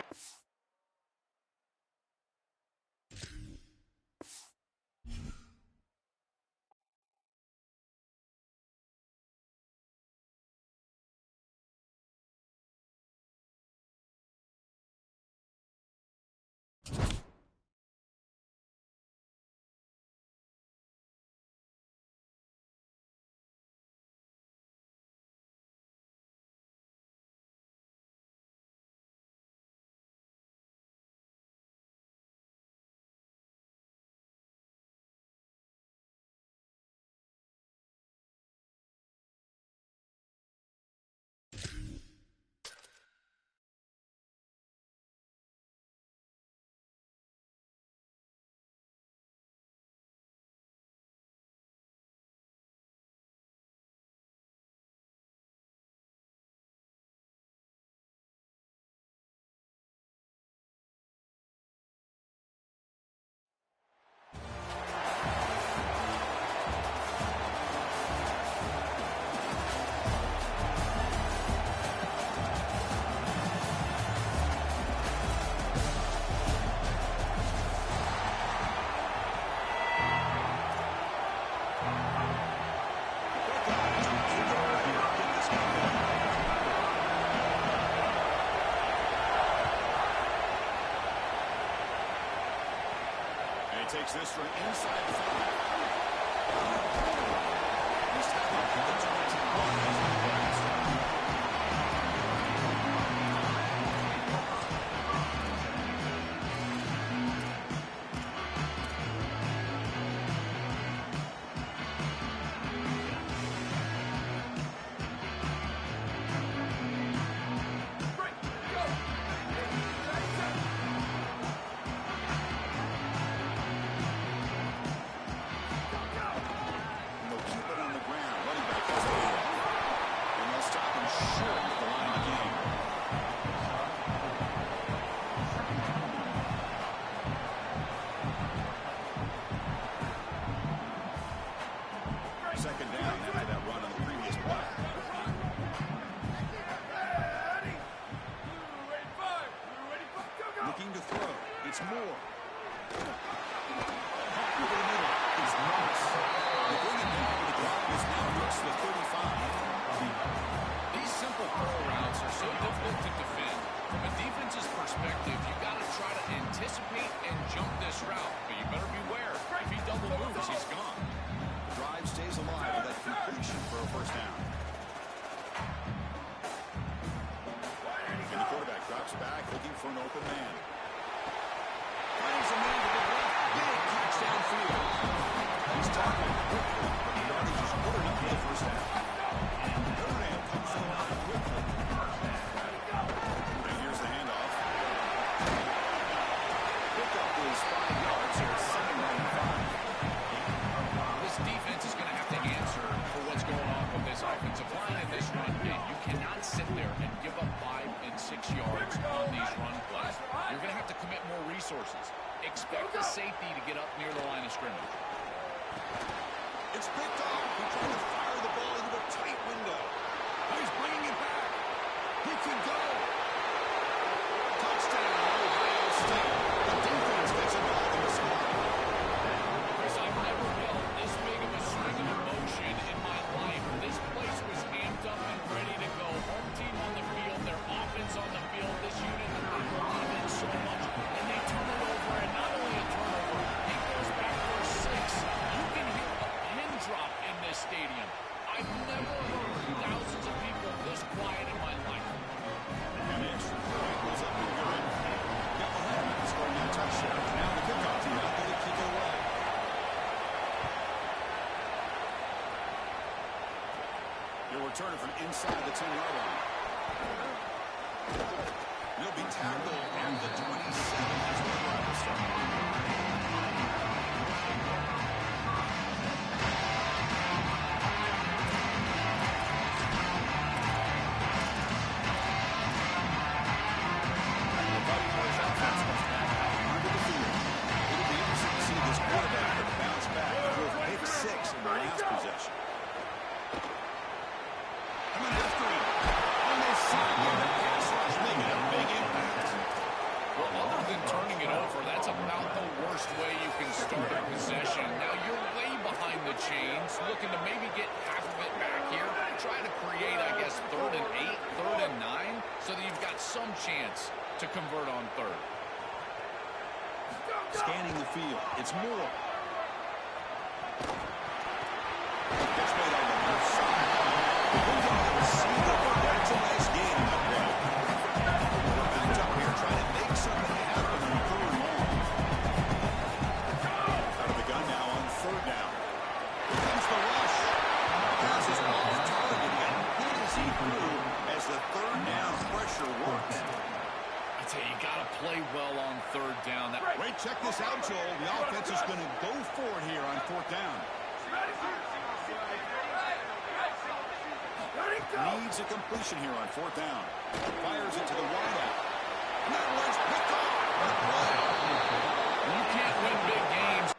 Takes this from inside the 5. He's tackled at the 20. punt as the flag starts. And they'll keep it on the ground. Running back has the hand. And they'll stop him short at the line of the game. Second down after that run on the previous play. Looking to throw. It's Moore. Over the middle. It's Moss. They bring it down. The drive is now reached the 35. These simple throw routes are so difficult to defend. From a defense's perspective, you've got to try to anticipate and jump this route. But you better beware. If he double moves, he's gone. The drive stays alive with that completion for a first down. And the quarterback drops back looking for an open man. Finds a man to the left. Big catch downfield. He's tackled quickly, but the yardage is good enough for the first down. And Notre Dame comes in out quickly. And here's the handoff. Pickup is 5 yards, so it's 7-9-5. This defense is going to have to answer for what's going on with this offensive line in this run game. You cannot sit there and give up 5 and 6 yards on these run plays. You're going to have to commit more resources. Expect the safety to get up near the line of scrimmage. It's picked off. He tried to fire the ball into a tight window. He's bringing it back. He can go. Touchdown, Ohio State. The defense gets involved in the score. Chris, I've never felt this big of a swing of emotion in my life. This place was amped up and ready to go. Home team on the field, their offense on the field. This unit that they believe in so much. And they turn it over, and not only a turnover, it goes back for a 6. You can hear a pin drop in this stadium. I've never heard thousands of people this quiet in my life. And the extra point goes up and good. Got behind him scoring that touchdown. Now the kickoff team out there to kick it away. He'll return it from inside the 10-yard line. He'll be tackled at the 27 as the drive will start. The Fighting Irish offense comes back out onto the field. It'll be interesting to see this quarterback bounce back with pick 6 in the last possession. Coming after him. On this side, the pass rush making a big impact. Well, other than turning it over, that's about the worst way you can start a possession. Now, you're way behind the chains, looking to maybe get half of it back here. Try to create, I guess, 3rd and 8, 3rd and 9, so that you've got some chance to convert on 3rd. Scanning the field. It's Moore. Gets made on the left side. Moves on the receiver, but that's a nice gain in that play. We're backed up here trying to make something happen on 3rd and long. Out of the gun now on 3rd down. Here comes the rush. Passes off target and who does he through as the 3rd down pressure works. I tell you, you got to play well on 3rd down. Wait, check this out, Joel. The offense is going to go for it here on 4th down. Needs a completion here on 4th down. Fires it to the wideout. And that one's picked off. What a play. You can't win big games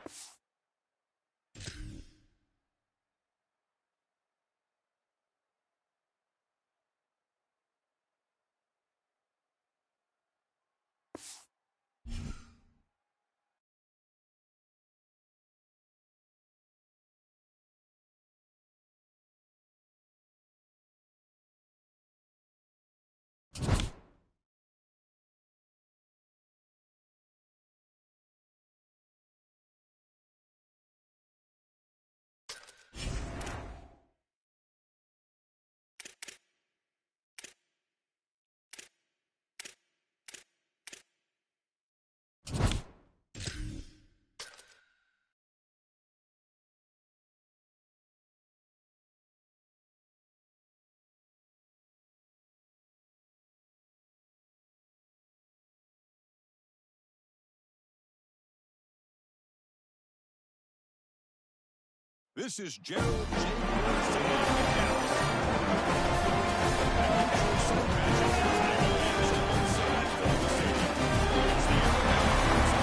This is Gerald J. Winston in Dallas. And the choice of magic is still inside Florida Stadium. It's the Alabama Crimson Tide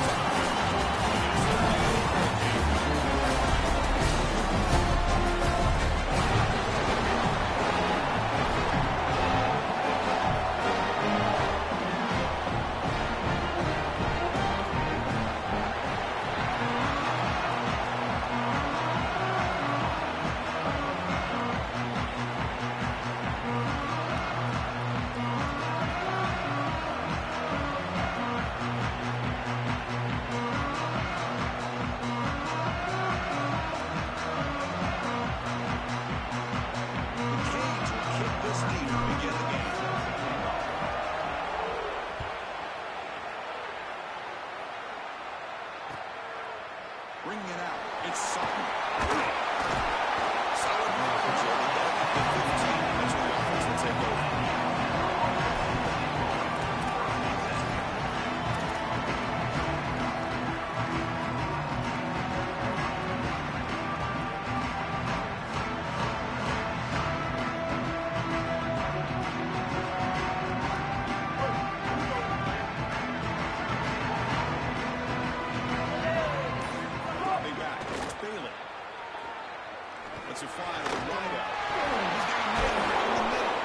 against the bringing it out. It's Sutton. Solid coverage here. They get it at the 15. That's where the offense will take over. Lets it fly to the right out. He's got a man right in the middle.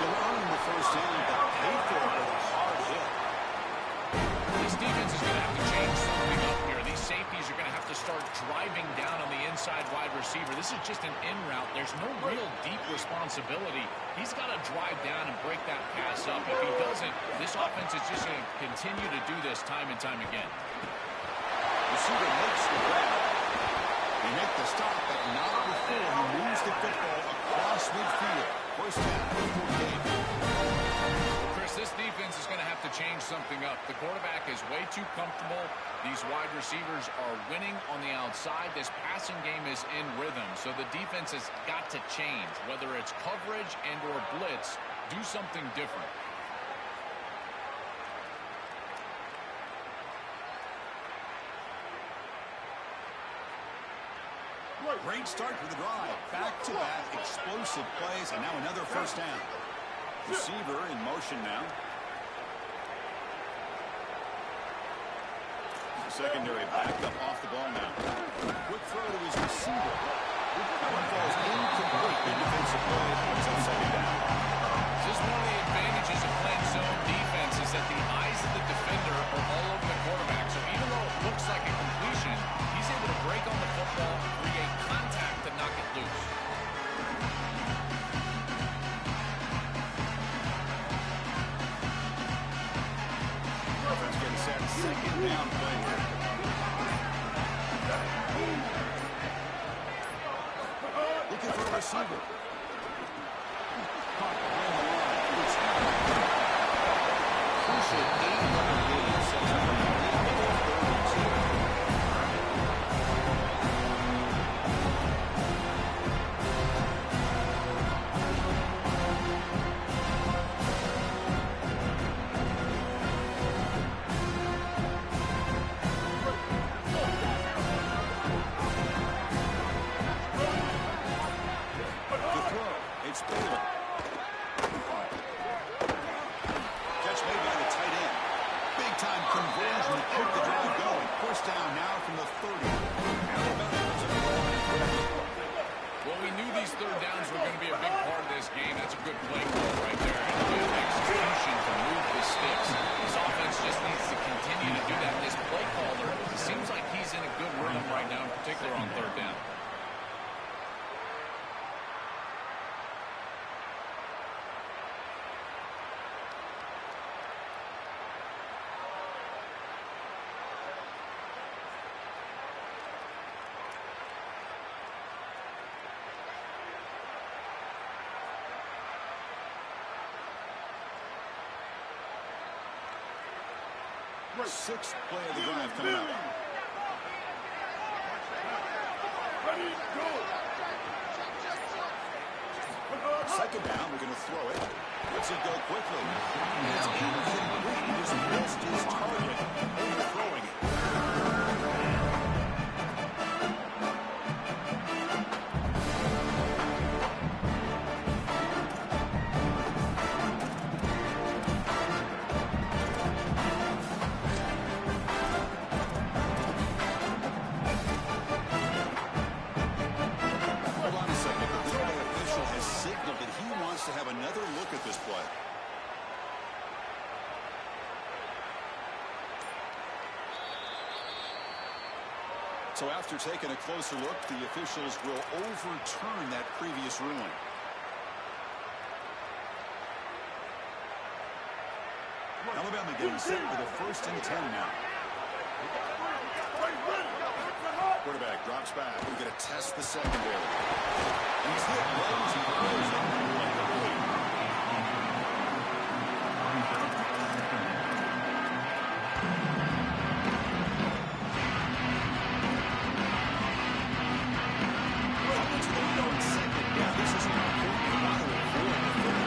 They'll earn the first down, but paid for it with a hard hit. This defense is going to have to change something up here. These safeties are going to have to start driving down on the inside wide receiver. This is just an in route. There's no real deep responsibility. He's got to drive down and break that pass up. If he doesn't, this offense is just going to continue to do this time and time again. Receiver makes the grab. They make the stop, but not before he moves the football across midfield. First down, 48. Chris, this defense is going to have to change something up. The quarterback is way too comfortable. These wide receivers are winning on the outside. This passing game is in rhythm, so the defense has got to change. Whether it's coverage and or blitz, do something different. Great start for the drive. Back-to-back explosive plays, and now another first down. Receiver in motion now. The secondary backed up off the ball now. Quick throw to his receiver. That one falls incomplete. Good defensive play. It's on second down. This is one of the advantages of playing zone defense is that the eyes of the defender are all over the quarterback. So even though it looks like a completion, he's able to break on the football, create contact to knock it loose. Offense getting set. Second down play here. Looking for a receiver. Caught behind the line. It's crucial 8-yard gain sets up a It's Baylor. Catch made by the tight end. Big-time conversion to keep the drive going. First down now from the 30. Well, we knew these third downs were going to be a big part of this game. That's a good play call right there. And good execution to move the sticks. This offense just needs to continue to do that. This play caller seems like he's in a good rhythm right now, in particular on third down. Sixth play of the drive coming up. Ready, go. Second down, we're going to throw it. Lets it go quickly. And it's incomplete. He just missed his target. Overthrowing it. After taking a closer look, the officials will overturn that previous ruling. Alabama getting set for the 1st and 10 now. Quarterback drops back. We're going to test the secondary. He's hit lows and highs like the lead. Coming to the window in second. Yeah, this is an important one to avoid the third.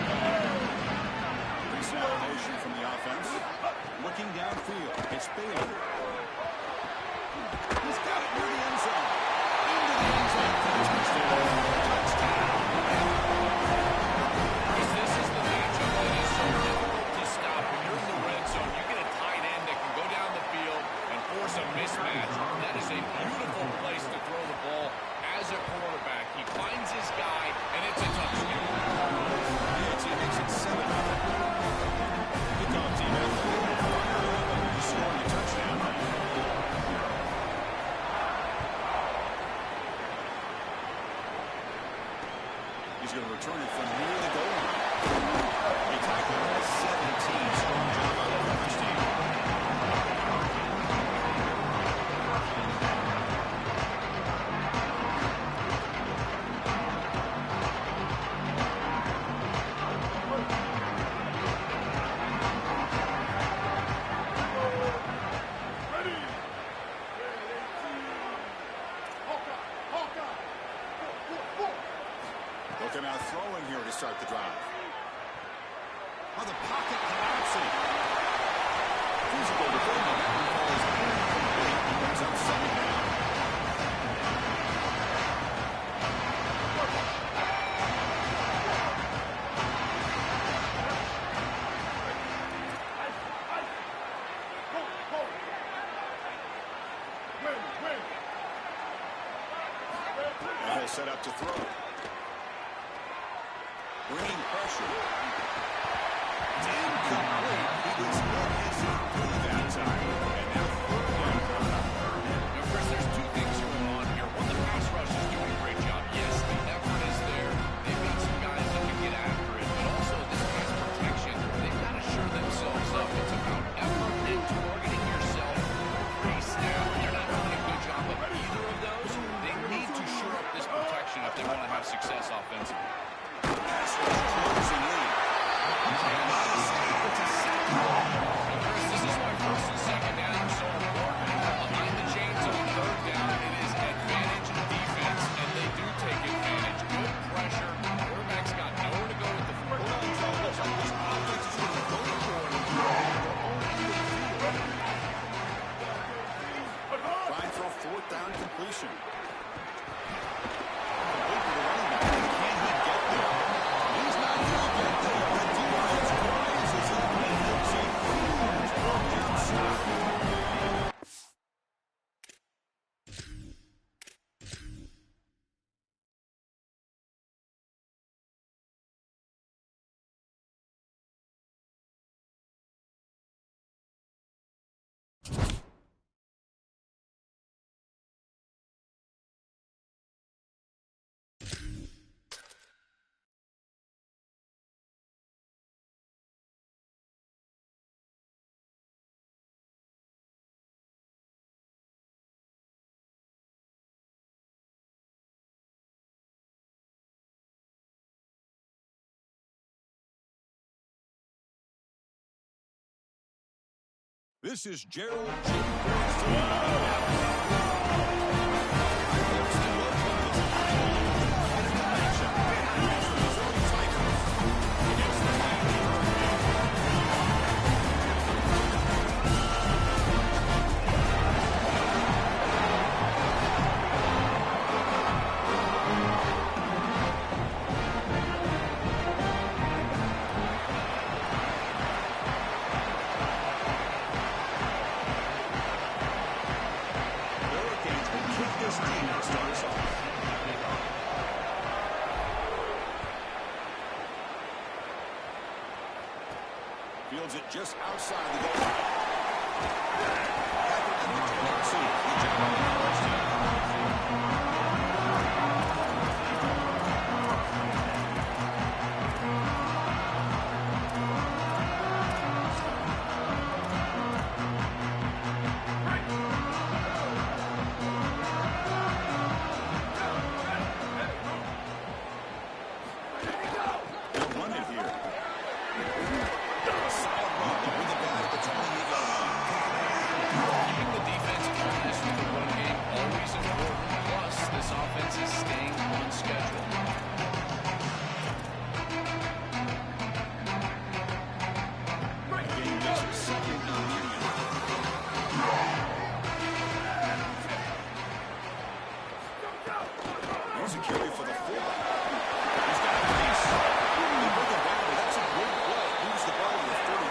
Pre-snap motion from the offense. Looking downfield. It's Bailey. He's got it near the end zone. Into the end zone for the touchdown. This is the matchup that is so difficult to stop. When you're in the red zone, you get a tight end that can go down the field and force a mismatch. That is a beautiful place to throw the ball as a quarterback. He finds his guy, and it's a touchdown. It makes it 7-0. Kickoff team out there. Scoring a touchdown. He's going to return it from near the goal line. He tackled at 17. Strong job on the coverage team. They'll come out throwing here to start the drive. Oh, the pocket collapsing. Physical defending. That one falls incomplete. Brings up 2nd down. And he'll set up to throw. Bringing pressure. Incomplete. He was not easy through that time. And now 3rd down coming up. Now, Chris, there's two things going on here. One, the pass rush is doing a great job. Yes, the effort is there. They've got some guys that can get after it. But also, this pass protection, they've got to shore themselves up. It's about effort and targeting yourself pre-snap. They're not doing a good job of either of those. They need to shore up this protection if they want to have success offensively. Pass rush closing in. This is why 1st and 2nd down are so important. Behind the chains on 3rd down, it is advantage defense, and they do take advantage. Good pressure. Quarterback's got nowhere to go with the football. Looks like this offense is going to go for it. Trying for a 4th down completion. Complete to the running back. Can he get there? He's not going to get there. The defense rises and makes a huge 4th down stop. This is Gerald Jim Fields it just outside the goal line. There's a carry for the fullback. He's got a piece. They bring him down, but that's a good play. Moves the ball to 39.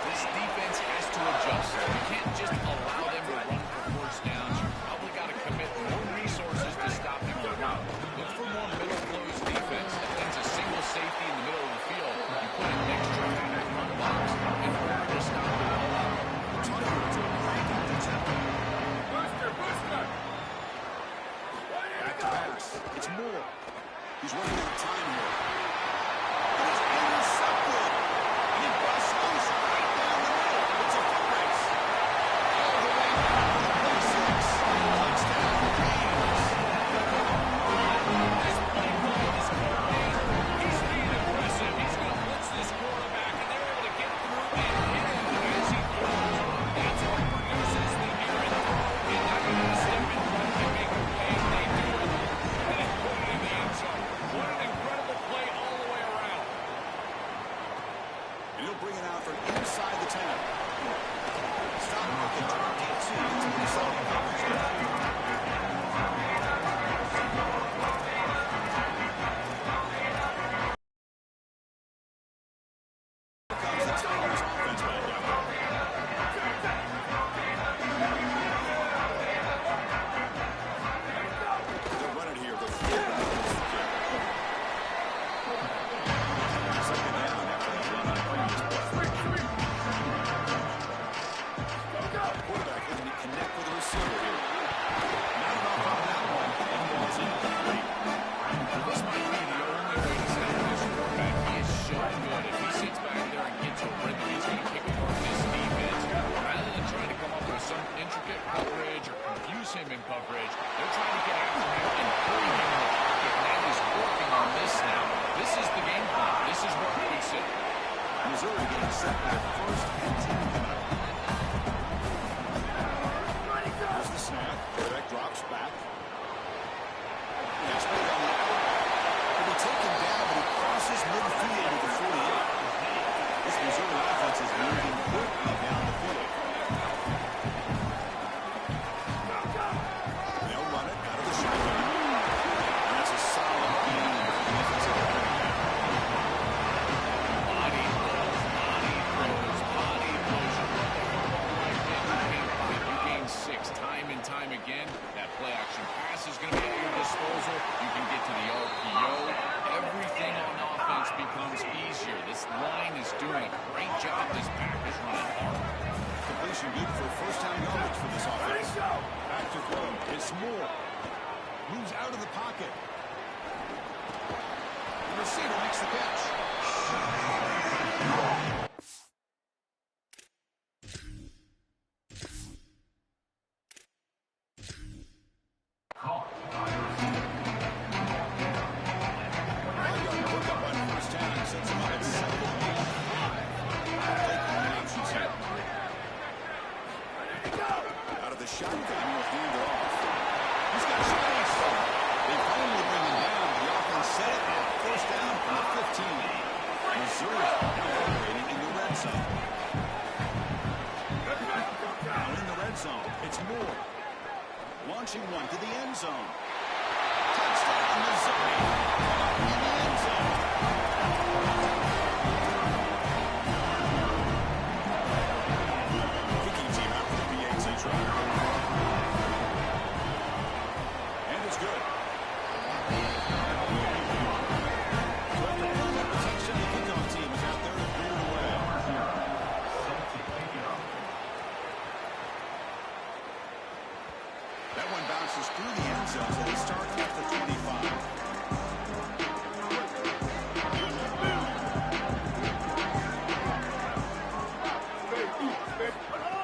This defense has to adjust. You can't just allow them to run for first downs. You probably got to commit more resources to stopping the run. Look for more middle close defense. That means a single safety in the middle of the field. You put an extra in the front box in order to stop the run. Back to pass. It's Moore. He's running out of time here. He's intercepted. And he busts loose right down the middle. It's a foot race. All the way down to the play six. Touchdown, James. This play call is coordinated. He's being aggressive. He's going to blitz this quarterback, and they're able to get through and hit him as he throws. That's what produces the errant throw. And not going to step in front and make a play. They do it. And they put it in the end zone. What an incredible play all the way around. And he'll bring it out from inside the 10. Stop marking Jordan Dempsey. It's pretty solid coverage there. Comes the Tigers offense back out. They'll run it here. The fullback is the kick. Second down after that run on the previous play. Quarterback looking to connect with the receiver here. Not enough on that one. And it was incomplete. This might be the only way to stop this quarterback. He is so good. If he sits back there and gets a rhythm, he's going to kick apart this defense. Rather than trying to come up with some intricate coverage or confuse him in coverage, they're trying to get after him and pull him in the pocket. And that is working on this now. This is the game plan. This is where we sit. Missouri getting set for their first and 10 coming up. Here's the snap. Quarterback drops back. Pass made on the outback. He'll be taken down, but he crosses midfield at the 48. This Missouri offense is moving quickly down the field. They'll run it out of the shotgun. And that's a solid game for the defensive coordinator. Body blows, body throws, body blows. You run the football right then, you can't find. You gain 6 time and time again. That play action pass is going to be at your disposal. You can get to the RPO. Everything on offense becomes easier. This line is doing a great job. This pack is running hard. Completion good for first-down yardage for this offense. Back to throw. It's Moore. Moves out of the pocket. The receiver makes the catch. Pickup on first down sets him up at 2nd and 5. Play calling options here. Out of the shotgun, he'll hand it off. He's got space. They finally bring him down. The offense set it at first down from the 15. Missouri now operating in the red zone. Now in the red zone, it's Moore. Launching one to the end zone. Touchdown, Missouri. In the end zone. Kicking team out for the PAT try. And it's good. The touchdown kickoff team is out there to clear it away. That one bounces through the end zone, so they start at the 25.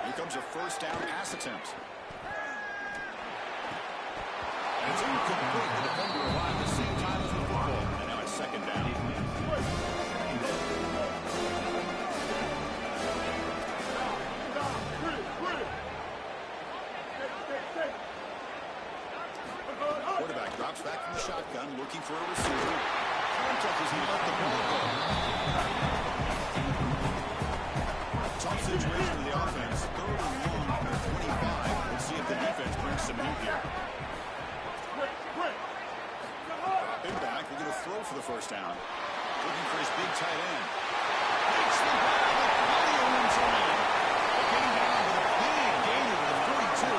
Here comes a first down pass attempt. And it's incomplete. The defender arrived at the same time as the football. And now it's second down. Quarterback drops back from the shotgun, looking for a receiver. Contact is not the ball go. Tough situation in the offense. 3rd and long from the 25. Let's see if the defense brings some heat here. first down. Looking for his big tight end. Makes the grab with plenty of room to run. Getting down with a big gain to the 42.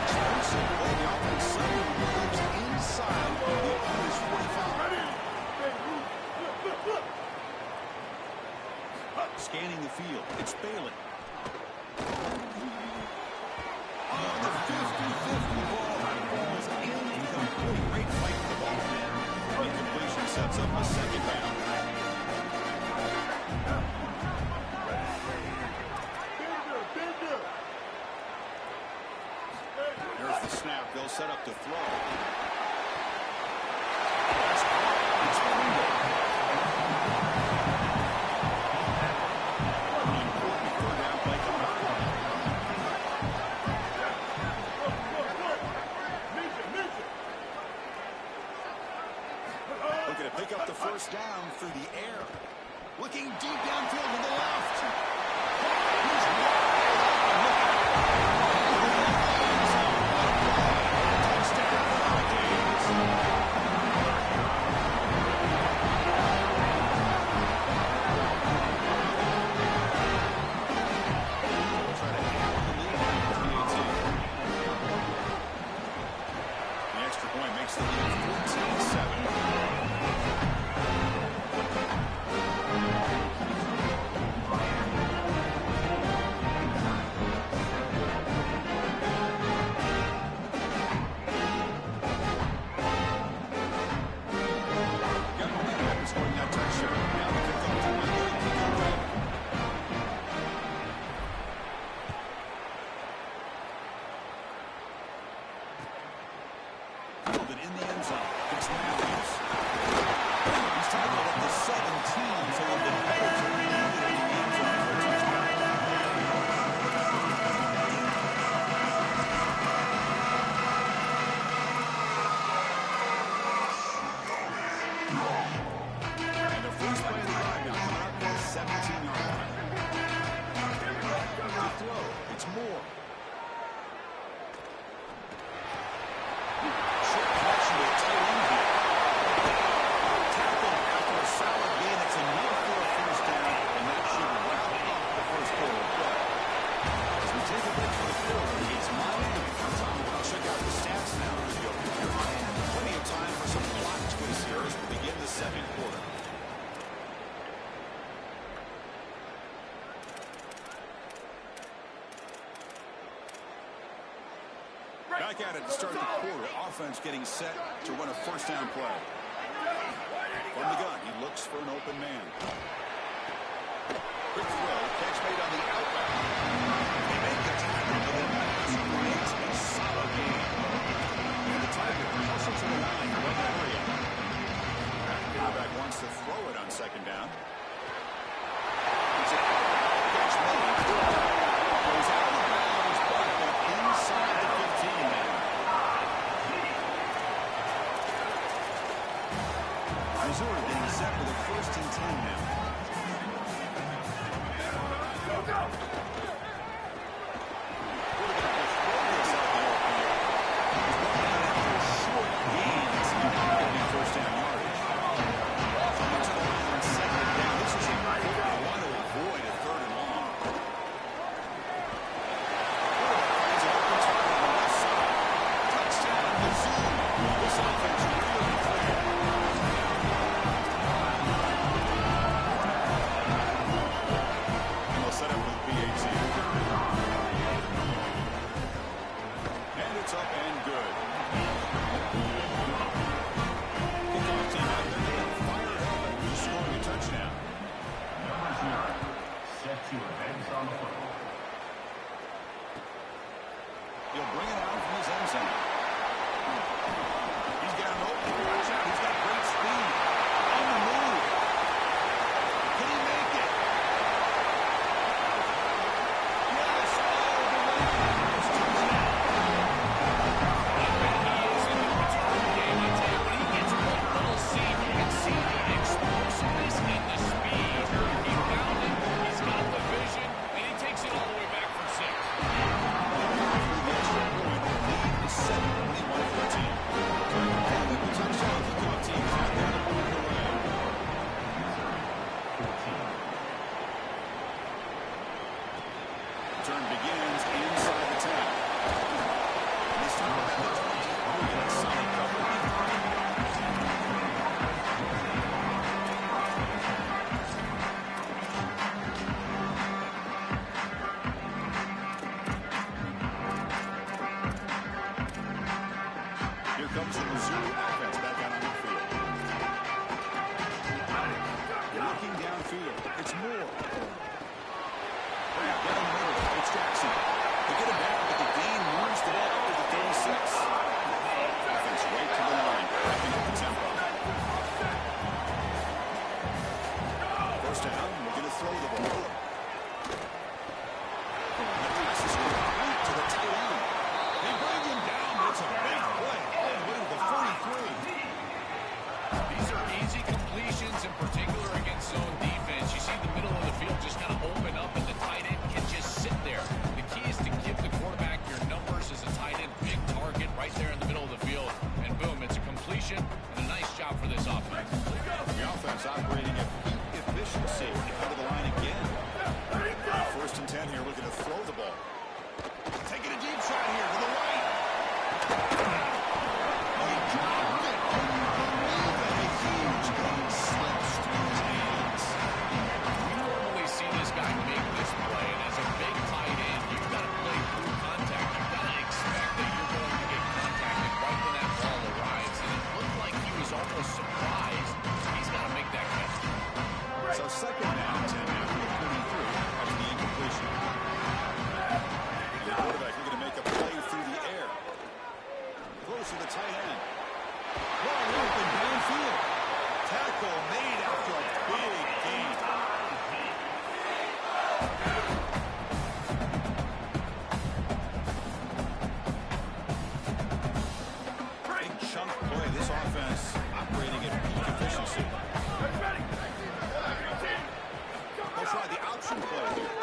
Explosive play. The offense suddenly moves inside the opponent's 45. Scanning the field. It's Bailey. On the 50-50 ball. Ball's incomplete. Great fight for the ball. Incompletion sets up a second down. There's the snap. They'll set up to throw. That's caught. It's Wingo. Important third down play coming up. Looking to pick up the first down through the air. Looking deep downfield to the left. He's wide makes the lead 14-7. Back at it to start the quarter. Offense getting set to run a first down play. From the gun, he looks for an open man. Quick throw, catch made on the outback. They make the tackle, but then creates a solid game. And the Tigers hustle to the line from that area. Quarterback wants to throw it on second down. It's a catch made. Goes out of the bounds, but inside the 15 now. Missouri being set with a 1st and 10 now. First down yardage. Coming to the line on second down. This is a want to avoid a 3rd and long. Finds an open target on the left side. Touchdown, Missouri. This offense really clear. And they'll set up with BAT. And it's up and good. Kickoff team out there getting fired up and who's scoring a touchdown. Number 0, set to advance on the football. He'll bring it out from his end zone. He's got an open. Watch out. He's got great speed. On the move. Can he make it? Yes. Oh, the Rams. Touchdown. He is in the return game. I tell you, when he gets one little seam, you can see the explosiveness and the speed. He found it. He's got the vision, and he takes it all the way back for 6. The extra point. comes the Missouri offense back out on the field. Looking downfield. It's Moore. Down the middle. It's Jackson. They get him down, but the gain moves the ball to the 36. Offense right to the line, picking up the tempo. First down, we're going to throw the ball. The pass is complete to the tight end. They bring him down, but it's a big play all the way to the 43. These are easy completions, in particular against zone defense. You see the middle of the field just kind of open up, and the tight end can just sit there. The key is to give the quarterback your numbers as a tight end, big target right there in the middle of the field, and boom, it's a completion, and a nice job for this offense. The offense operating at peak efficiency. They go to the line again. First and 10 here, looking to throw the ball. Taking a deep shot here to the right. He dropped it. And a huge gain slips through his hands. We normally see this guy make this play, and as a big tight end, you've got to play through contact. You've got to expect that you're going to get contacted right when that ball arrives, and it looked like he was almost surprised. He's got to make that catch. So second down, 10 after the 43 after the incompletion. The quarterback looking to make a play through the air. Close to the tight end. Wide open downfield. Tackle made after a big gain. Big chunk play. This offense operating at peak efficiency. They'll try the option play here.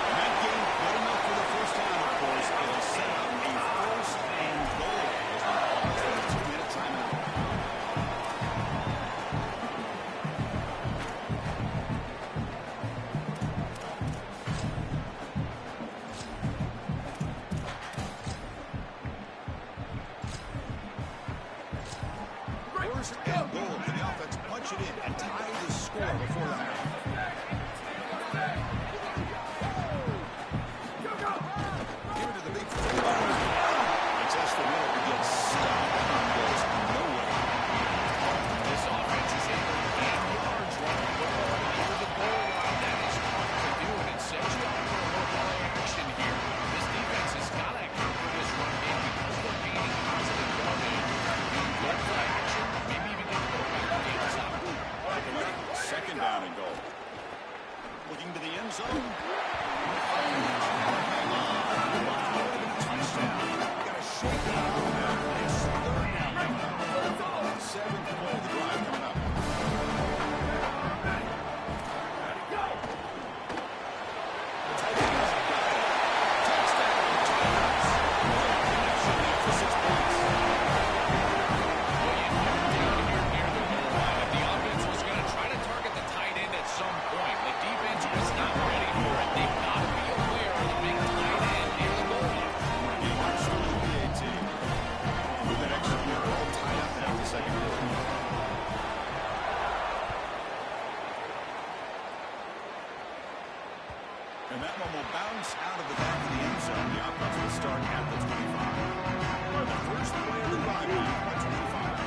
And that game, good enough for the first down, of course. It'll set up a first and goal as we pause for the 2-minute timeout. First and goal. Can the offense punch it in and tie the score before the half? Give it to the big it's Espinel who gets stopped and goes nowhere. This offense is able to gain yards running the football near the goal line. That is hard to do, and it sets you up for a little play action here. This defense has got to account for this run game because they're gaining positive yardage. Good play action, maybe even get the quarterback to gain stop. Second down and goal. Looking to the end zone. Touchdown. Got to shake it out of that. It's third down coming up. Seventh play of the drive coming up. The tight end has got it. Touchdown, Giants. Connection there for 6 points. Well, you knew down here near the goal line that the offense was going to try to target the tight end at some point. The defense was not ready for it. They've got to be aware of the big tight end near the goal line. He marched through the PAT. With that extra point, all tied up now in the second quarter. And that one will bounce out of the back of the end zone. The offense will start at the 25. The first play of the drive now at 25.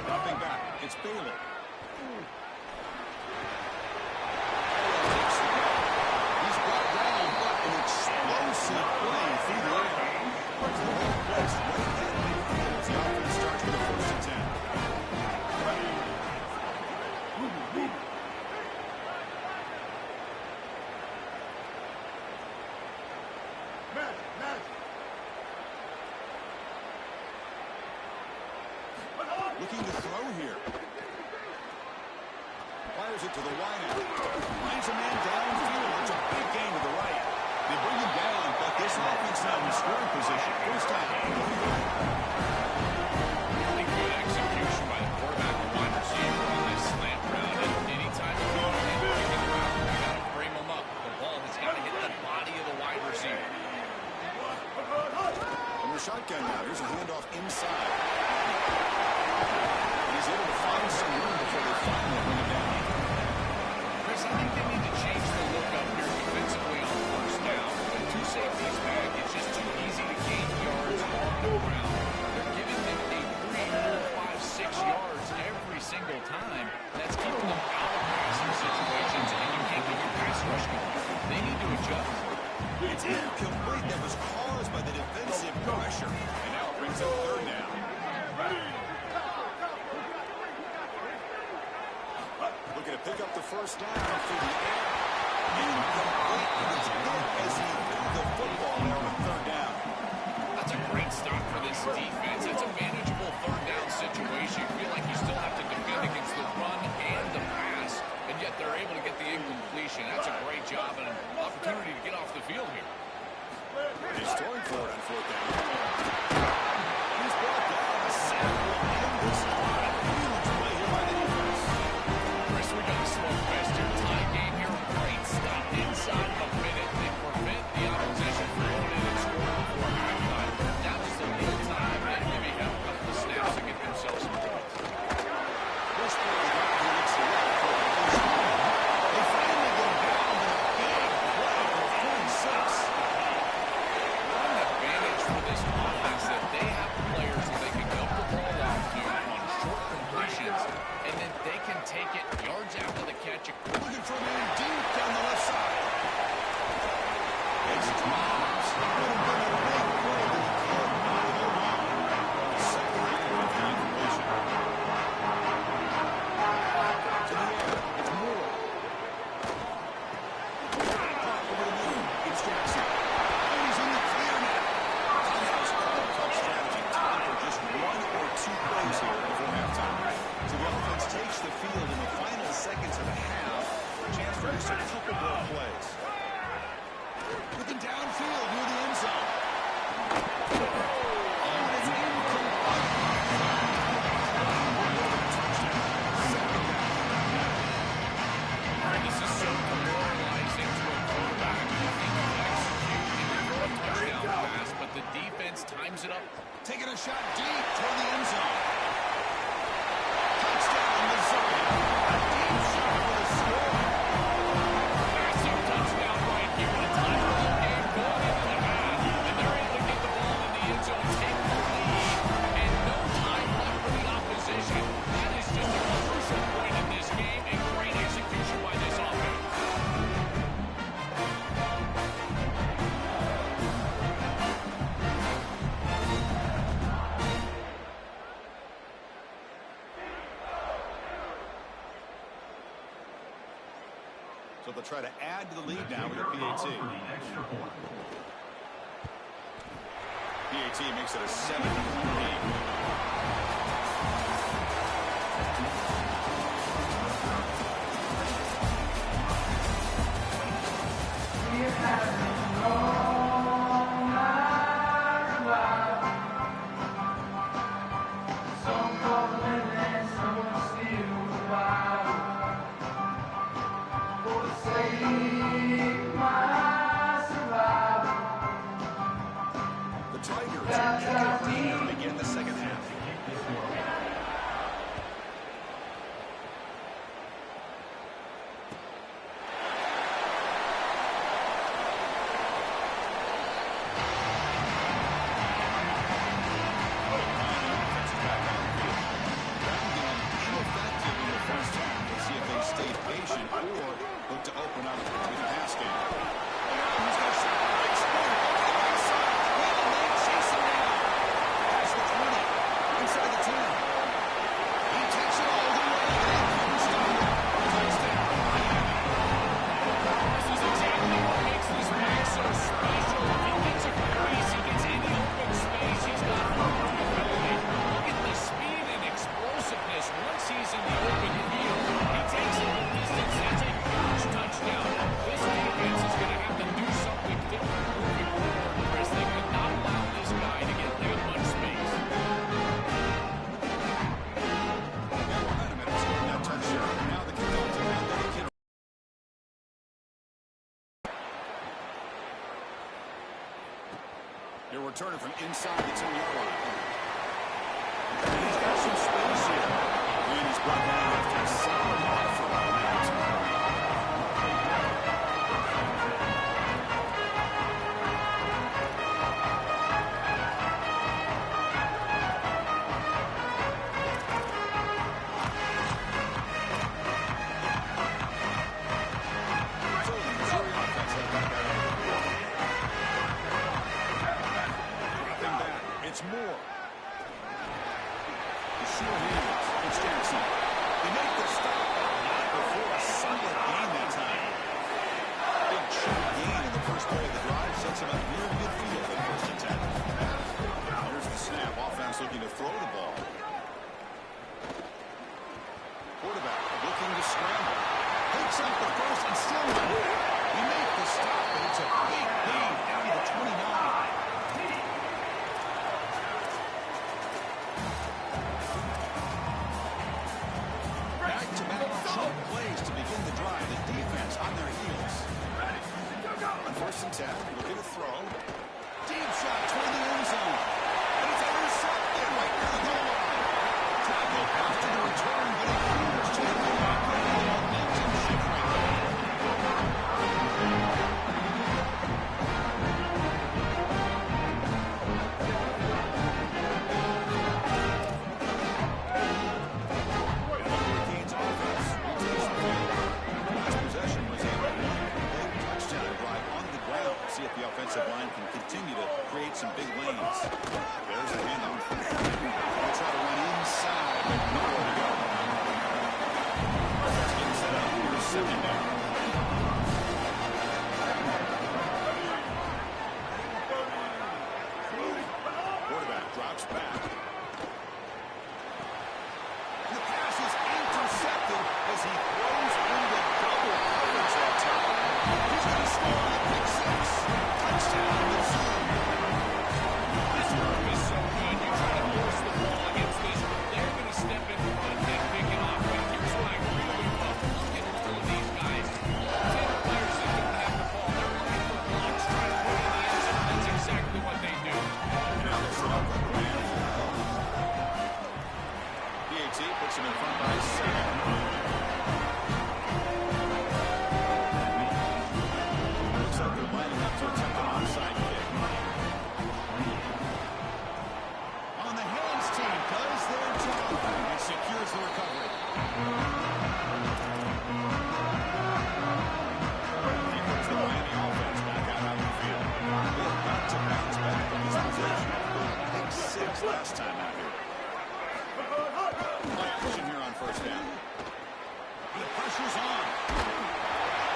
Dropping back, it's Bailey. He's brought down, but an explosive play through the air. Puts the whole place right at midfield as the offense starts with the first and 10. Looking to throw here. Fires it to the wideout. Finds a man downfield. It's a big gain to the right. They bring him down, but this offense now in scoring position. First down. Really good execution by the quarterback and wide receiver on this slant route. And anytime you go ahead and pick it around, you got to frame them up. The ball has got to hit the body of the wide receiver. From the shotgun now, here's a handoff inside. And he's able to find some room before they finally bring him down. Chris, I think they need to change the look up here defensively. seconds and third down. Looking to pick up the first down through the air. Incomplete. It's good as he threw the football there on third down. That's a great stop for this defense. It's a manageable third down situation. You feel like you still have to defend against the run and the pass, and yet they're able to get the incompletion. That's a great job and an opportunity to get off the field here. He's throwing for it on fourth down. He's brought down. A sack will end this drive. Huge play here by the defense. Chris, we got a slow fest here. Tie game here. Great stop inside of a minute. They prevent the opposition from going in and scoring before halftime. Now just a little time and maybe have a couple of snaps to get themselves some points. This play, the guy who looks to left for the first down. They finally go down to a big play for 46. One advantage for this offense that they have players that they can dump the ball off to on short completions, and then they can take it yards after the catch. Looking for a man deep down the left side. It's Thomas. That would have been a big play, but he could not hold on. Second down with the incompletion. To the air. It's Moore. Pop over the middle. It's Jackson. And he's in the clear now. Timeout's called. Club strategy. Time for just one or two plays here before halftime. So the offense takes the field in the final seconds of the half. Chance for just a couple more plays. Looking downfield near the end zone. And it's incomplete. Touchdown. Second down. And this is so demoralizing to a quarterback. You think you execute and you throw a touchdown pass, but the defense times it up. Taking a shot deep toward the end zone. Touchdown, Missouri. A deep shot for the score. Massive touchdown right here. A time-ball game going into the half. And they're able to get the ball in the end zone, take the lead, and no time left for the opposition. That is just a crucial point in this game, and great execution by this offense. So they'll try to add to the lead now with a PAT. For the extra point. PAT makes it a 7-point lead. The Tigers are making a run here to begin the second half. They're returning from inside the 10-yard line. He's got some space here. And he's brought down after a solid effort on that. So the Missouri offense had back out of the field. Dropping back. It's Moore. play of the drive sets him up near midfield at first and 10. Here's the snap. Offense looking to throw the ball. Quarterback looking to scramble. Takes out the first and still not. He made the stop, but it's a big gain down to the 29. Back-to-back short plays to begin the drive. The defense on their heels. On first and 10, looking to throw. Deep shot toward the end zone. And it's intercepted right near the goal line. Tackle after the return, but it clears to the goal line. Momentum shift right there. Hurricanes offense rotates the field. Last possession was a one-play touchdown drive on the ground. See if the offensive line can continue to create some big lanes. There's the handoff. They'll try to run inside, but nowhere to go. Let's get set up. Here's second down. Quarterback drops back. And the pass is intercepted as he throws into double coverage that time. He's going to score on a pick six. Touchdown, Missouri. This move is so good. You try to force the ball against this. They're going to step in front and pick it off. But here's what I really love. Look at all of these guys. Ten players that don't have the ball. They're looking for blocks, trying to put it in the end zone. That's exactly what they do. Now they set up for Graham. PAT puts him in front by 7. Looks like they're lining up to attempt an onside kick. On the hands team does their job and secures the recovery. He puts the Miami offense back out on the field. They've got to bounce back from this position after a pick six last time out here. Play action here on first down. The pressure's on.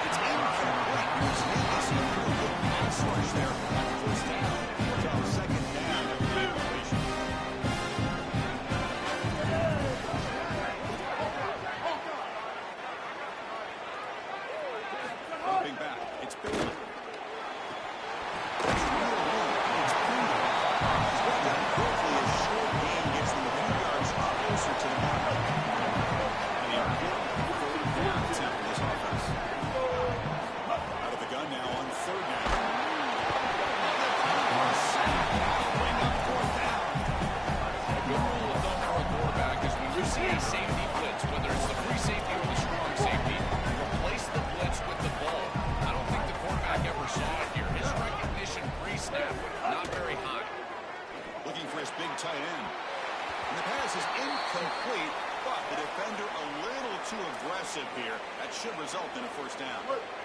It's incomplete. Here's Davis. A real good pass rush there on first down. So second down, that would be a completion. Dropping back. It's Bailey. It's real low. It's Pruitt. He's got that quickly as short game gets them a few yards closer to the mark. And the important third down attempt for this offense. Out of the gun now on third down. Bring up fourth down. A good rule of thumb for a quarterback is when you see a safety blitz, whether it's the free safety or the strong safety, replace the blitz with the ball. I don't think the quarterback ever saw it here. His recognition pre-snap, not very high. Looking for his big tight end. And the pass is incomplete, but the defender a little too aggressive here. That should result in a first down.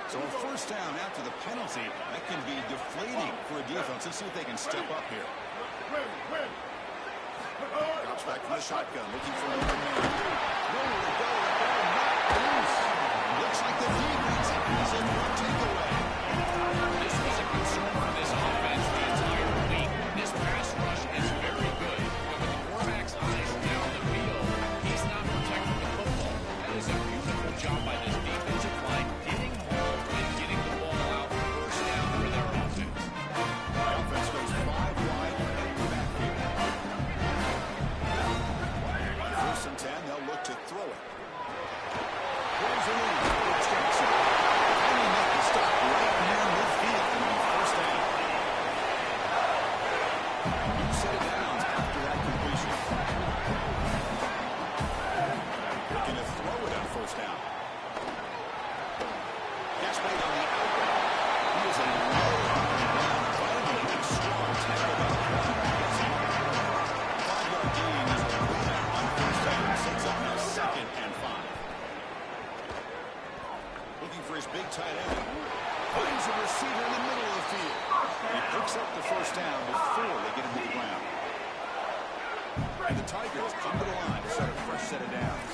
So a first down after the penalty, that can be deflating for a defense. Let's see if they can step up here. Drops back from the shotgun, looking for another man. Nowhere to go, the ball knocked loose. Looks like the defense has it for a takeaway. This was a concern for this offense the entire week. This pass rush is very good, but with the quarterback's eyes down the field, he's not protecting the football. That is a beautiful job by this defensive line, getting home and getting the ball out first down for their offense. The offense goes 5 wide and backfield. On first and 10, they'll look to throw it. Throws it in. It's Jackson. Finally make the stop right near midfield on first down. New set of downs after that completion. Looking to throw it on first down. Catch made on the outlet. He is a low on the ground, trying to make a strong tackle by the quarterback. 5-yard gain is a win on first down. Sets up now 2nd and 5. Looking for his big tight end. Finds a receiver in the middle of the field. He picks up the first down before they get him to the ground. And the Tigers come to the line to set a fresh set of downs.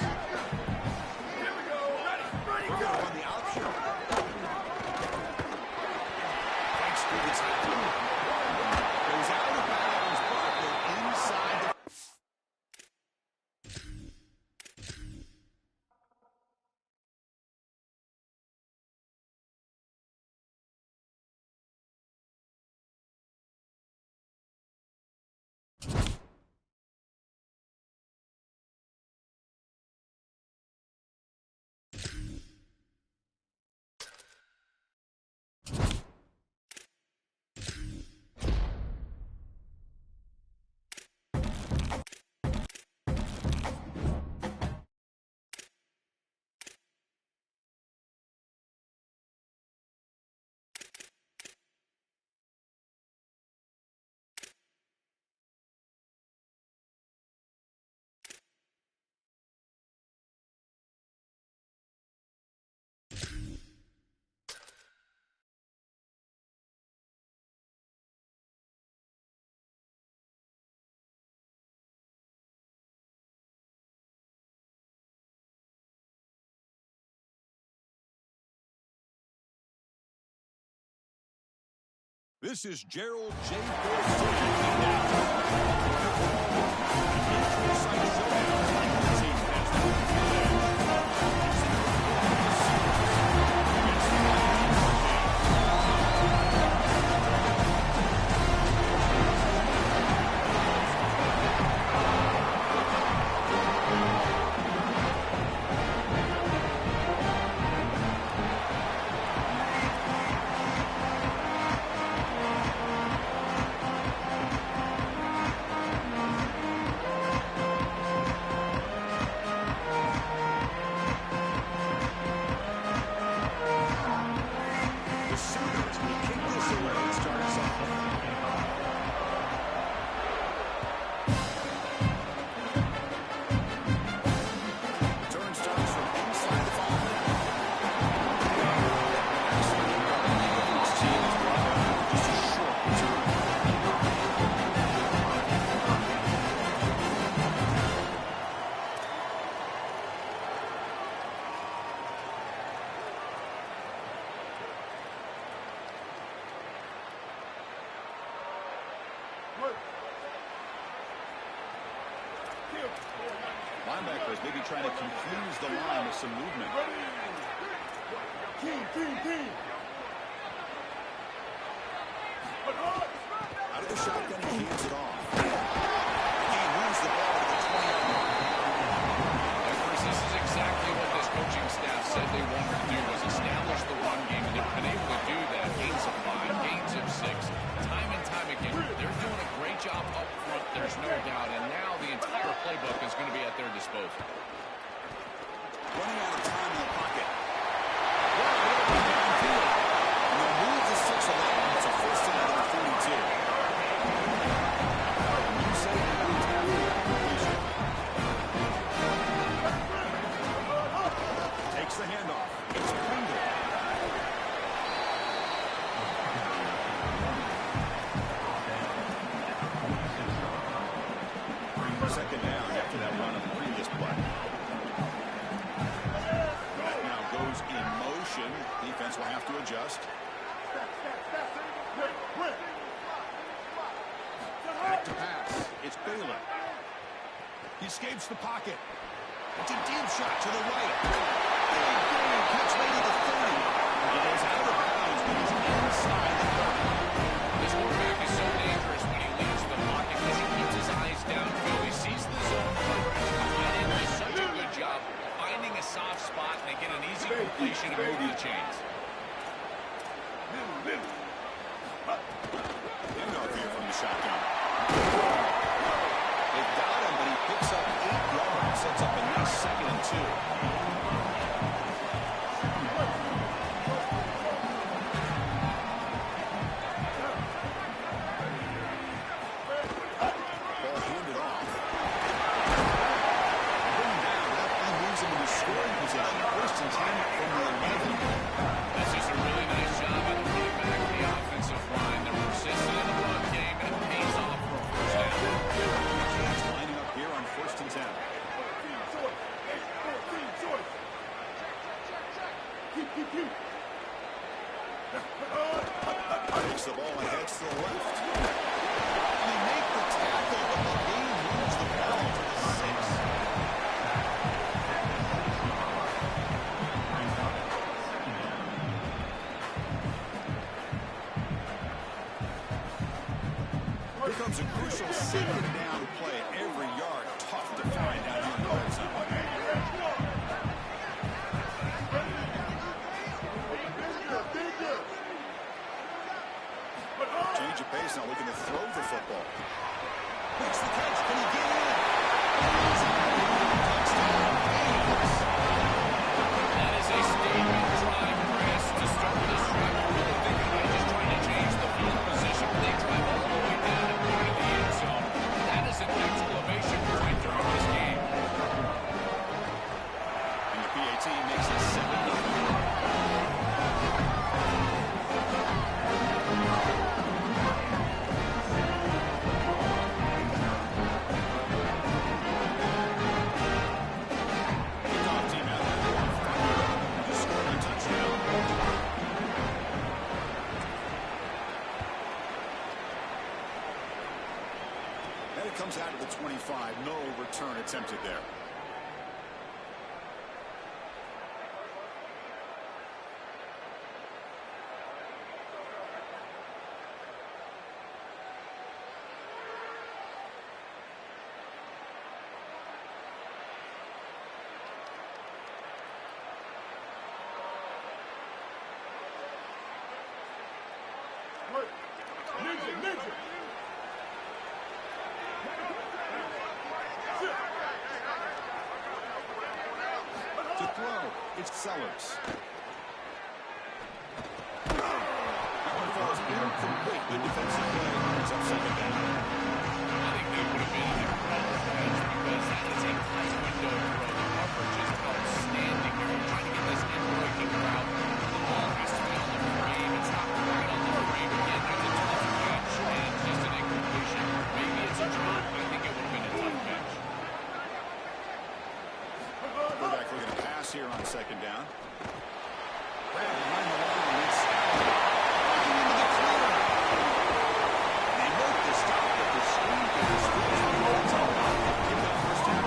We're going to run the option. This is Gerald J. Ford taking down. Inside showdown, like the team has the edge. Against the linebackers maybe trying to confuse the line with some movement. Out of the shotgun, he hands it off. He moves the ball to the 20-yard line. This is exactly what this coaching staff said they wanted to do, was establish the run game, and they've been able to do that. Gains of 5, gains of 6, time and time again. They're doing a great job up front, there's no doubt, and now the entire playbook is going to be at their disposal. Running out of time in the pocket. Downfield. And they'll move the 6 along. It's a first down to the 42. You say every tackle completion. Takes the handoff. It's Pringle. Second down after that run on the previous play. That now goes in motion. Defense will have to adjust. Back to pass. It's Baylor. He escapes the pocket. It's a deep shot to the right. Big game. Catch maybe the 30. He goes out of bounds, but he's inside the 30. This quarterback is so dangerous when he leaves the pocket because he keeps his eyes downfield. He sees the zone coverage behind him. Does such a good job finding a soft spot, and they get an easy completion and move the chains. Handoff here from the shotgun. They've got him, but he picks up 8 yards. Sets up a nice 2nd and 2. Takes the ball and heads to the left. They make the tackle, but the game moves the ball to the 6. Here comes a crucial second down play. Every yard tough to find down here in the red zone. Change of pace now, looking to throw the football. Makes the catch. Can he get in? Touchdown. That is a statement drive, Chris. To start this drive, I'm really thinking about just trying to change the field position. They drive all the way down and go to the end zone. That is an exclamation point during this game. And the PAT makes it 7-0. Comes out of the 25. No return attempted there. Ninja. To throw, it's Sellers. That one falls incomplete. Good defensive play. It's up second down. I think they would have been an incredible catch because that is a tight window throw. The coverage is outstanding here. You're trying to get this in-breaking route. The ball has to be on the frame. It's not quite on the frame. Again, that's a tough catch and just an incompletion. Maybe it's a drop. I think it would have been a tough catch. Quarterback looking to pass here on second down. Grab behind the line. It's running into the clear. They make the stop at the screen pass. Give that first down.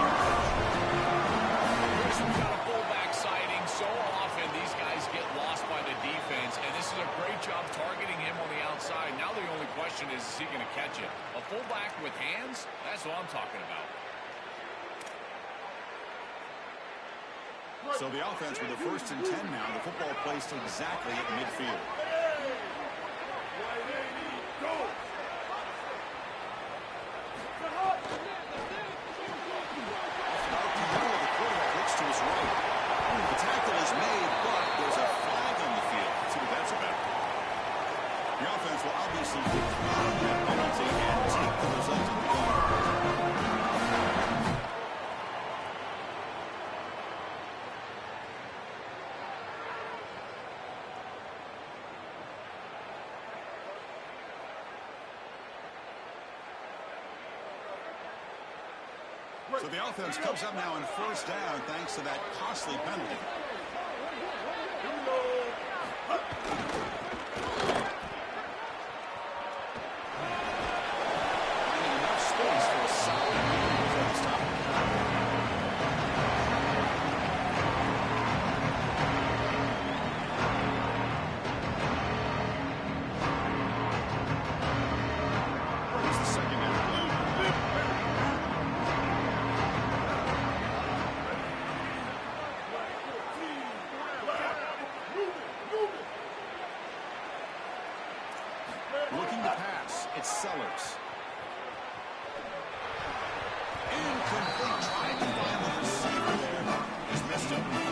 Chris, we've got a fullback sighting. So often these guys get lost by the defense, and this is a great job targeting him on the outside. Now the only question is he going to catch it? A fullback with hands? That's what I'm talking about. So the offense with the 1st and 10 now. The football placed exactly at midfield. The quarterback looks to his right. The tackle is made, but there's a flag on the field. Let's see what that's about. The offense will obviously decline that penalty and take the resulting ball. So the offense comes up now in 1st down thanks to that costly penalty. Finding enough space for a solid first stop. It's the second down. Looking to pass. It's Sellers. Incomplete. Trying to find the receiver there. He's missed him.